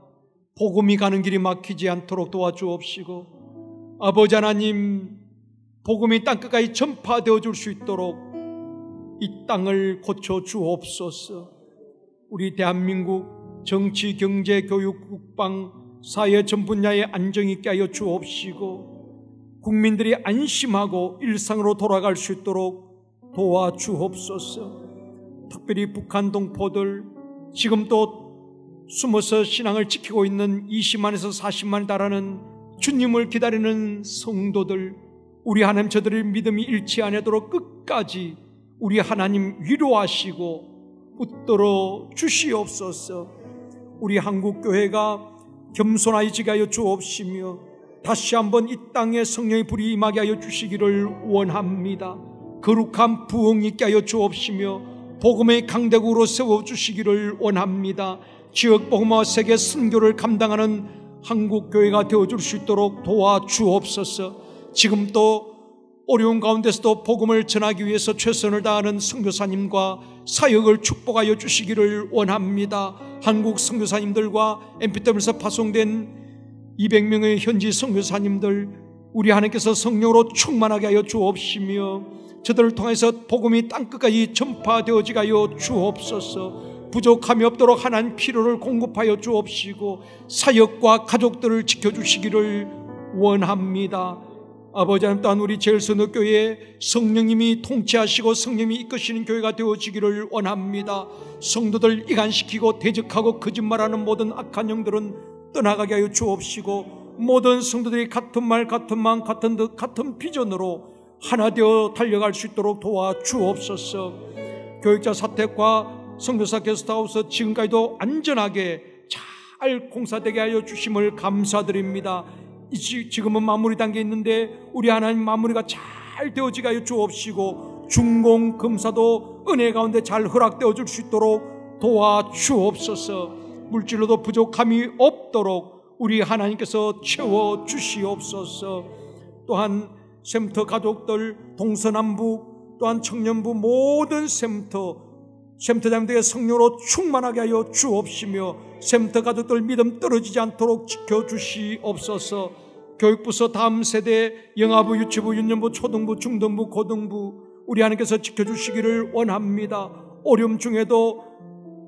복음이 가는 길이 막히지 않도록 도와주옵시고 아버지 하나님 복음이 땅끝까지 전파되어 줄 수 있도록 이 땅을 고쳐 주옵소서. 우리 대한민국 정치, 경제, 교육, 국방, 사회 전 분야에 안정이 있게 하여 주옵시고 국민들이 안심하고 일상으로 돌아갈 수 있도록 도와주옵소서. 특별히 북한 동포들 지금도 숨어서 신앙을 지키고 있는 20만에서 40만에 달하는 주님을 기다리는 성도들, 우리 하나님 저들의 믿음이 잃지 않도록 끝까지 우리 하나님 위로하시고 붙들어 주시옵소서. 우리 한국교회가 겸손하여지게 하여 주옵시며 다시 한번 이 땅에 성령의 불이 임하게 하여 주시기를 원합니다. 거룩한 부흥이 있게 하여 주옵시며 복음의 강대국으로 세워주시기를 원합니다. 지역 복음화 세계 선교를 감당하는 한국교회가 되어줄 수 있도록 도와주옵소서. 지금 또 어려운 가운데서도 복음을 전하기 위해서 최선을 다하는 선교사님과 사역을 축복하여 주시기를 원합니다. 한국 선교사님들과 MPW에서 파송된 200명의 현지 선교사님들, 우리 하나님께서 성령으로 충만하게 하여 주옵시며 저들을 통해서 복음이 땅끝까지 전파되어지게 하여 주옵소서. 부족함이 없도록 하나님 필요를 공급하여 주옵시고 사역과 가족들을 지켜주시기를 원합니다. 아버지 하나님, 또한 우리 제일선교회 성령님이 통치하시고 성령님이 이끄시는 교회가 되어지기를 원합니다. 성도들 이간시키고 대적하고 거짓말하는 모든 악한 영들은 떠나가게 하여 주옵시고 모든 성도들이 같은 말 같은 마음 같은 뜻 같은 비전으로 하나 되어 달려갈 수 있도록 도와주옵소서. 교육자 사택과 선교사 게스트하우스 지금까지도 안전하게 잘 공사되게 하여 주심을 감사드립니다. 지금은 마무리 단계에 있는데 우리 하나님 마무리가 잘 되어지게 하여 주옵시고 준공 검사도 은혜 가운데 잘 허락되어 줄 수 있도록 도와주옵소서. 물질로도 부족함이 없도록 우리 하나님께서 채워주시옵소서. 또한 샘터 가족들 동서남북 또한 청년부 모든 샘터장들의 성령으로 충만하게 하여 주옵시며 샘터 가족들 믿음 떨어지지 않도록 지켜주시옵소서. 교육부서 다음 세대 영아부, 유치부, 유년부, 초등부, 중등부, 고등부 우리 하나님께서 지켜주시기를 원합니다. 어려움 중에도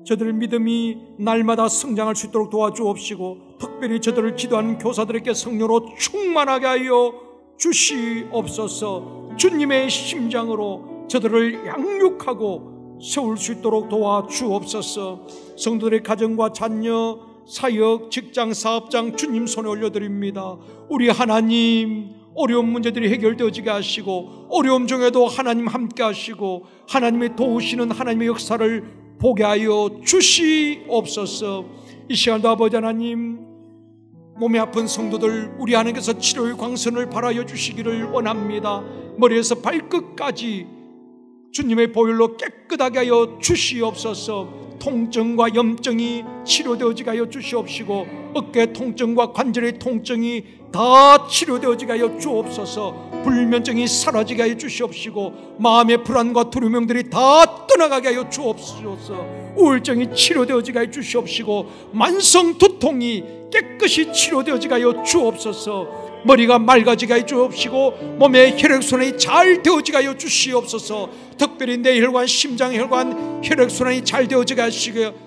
저들 믿음이 날마다 성장할 수 있도록 도와주옵시고 특별히 저들을 지도하는 교사들에게 성령으로 충만하게 하여 주시옵소서. 주님의 심장으로 저들을 양육하고 세울 수 있도록 도와주옵소서. 성도들의 가정과 자녀, 사역, 직장, 사업장 주님 손에 올려드립니다. 우리 하나님 어려운 문제들이 해결되어지게 하시고 어려움 중에도 하나님 함께 하시고 하나님의 도우시는 하나님의 역사를 보게 하여 주시옵소서. 이 시간도 아버지 하나님 몸이 아픈 성도들 우리 하나님께서 치료의 광선을 발하여 주시기를 원합니다. 머리에서 발끝까지 주님의 보혈로 깨끗하게 하여 주시옵소서. 통증과 염증이 치료되어지게 하여 주시옵시고 어깨 통증과 관절의 통증이 다 치료되어지게 하여 주옵소서. 불면증이 사라지게 하여 주시옵시고 마음의 불안과 두려움들이 다 떠나가게 하여 주옵소서. 우울증이 치료되어지게 하여 주시옵시고 만성 두통이 깨끗이 치료되어지게 하여 주옵소서. 머리가 맑아지게 하여 주옵시고 몸의 혈액순환이 잘 되어지게 하여 주시옵소서. 특별히 내 혈관, 심장 혈관, 혈액순환이 잘 되어지게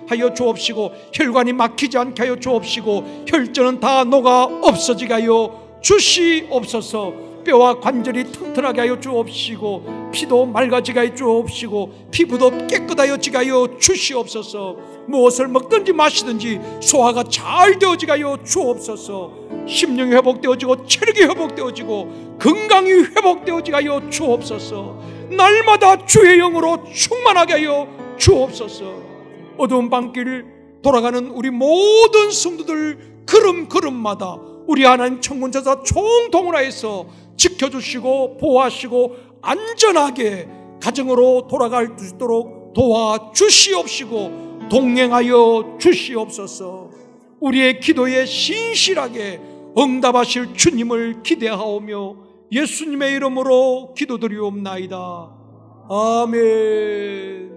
하여 주옵시고 혈관이 막히지 않게 하여 주옵시고 혈전은 다 녹아 없어지게 하여 주시옵소서. 뼈와 관절이 튼튼하게 하여 주옵시고 피도 맑아지게 하여 주옵시고 피부도 깨끗하여지게 하여 주시옵소서. 무엇을 먹든지 마시든지 소화가 잘 되어지게 하여 주옵소서. 심령이 회복되어지고 체력이 회복되어지고 건강이 회복되어지게 하여 주옵소서. 날마다 주의 영으로 충만하게 하여 주옵소서. 어두운 밤길 돌아가는 우리 모든 성도들 걸음걸음마다 우리 하나님 천군천사 총동원하여서 지켜주시고 보호하시고 안전하게 가정으로 돌아갈 수 있도록 도와주시옵시고 동행하여 주시옵소서. 우리의 기도에 신실하게 응답하실 주님을 기대하오며 예수님의 이름으로 기도드리옵나이다. 아멘.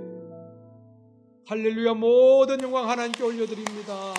할렐루야. 모든 영광 하나님께 올려드립니다.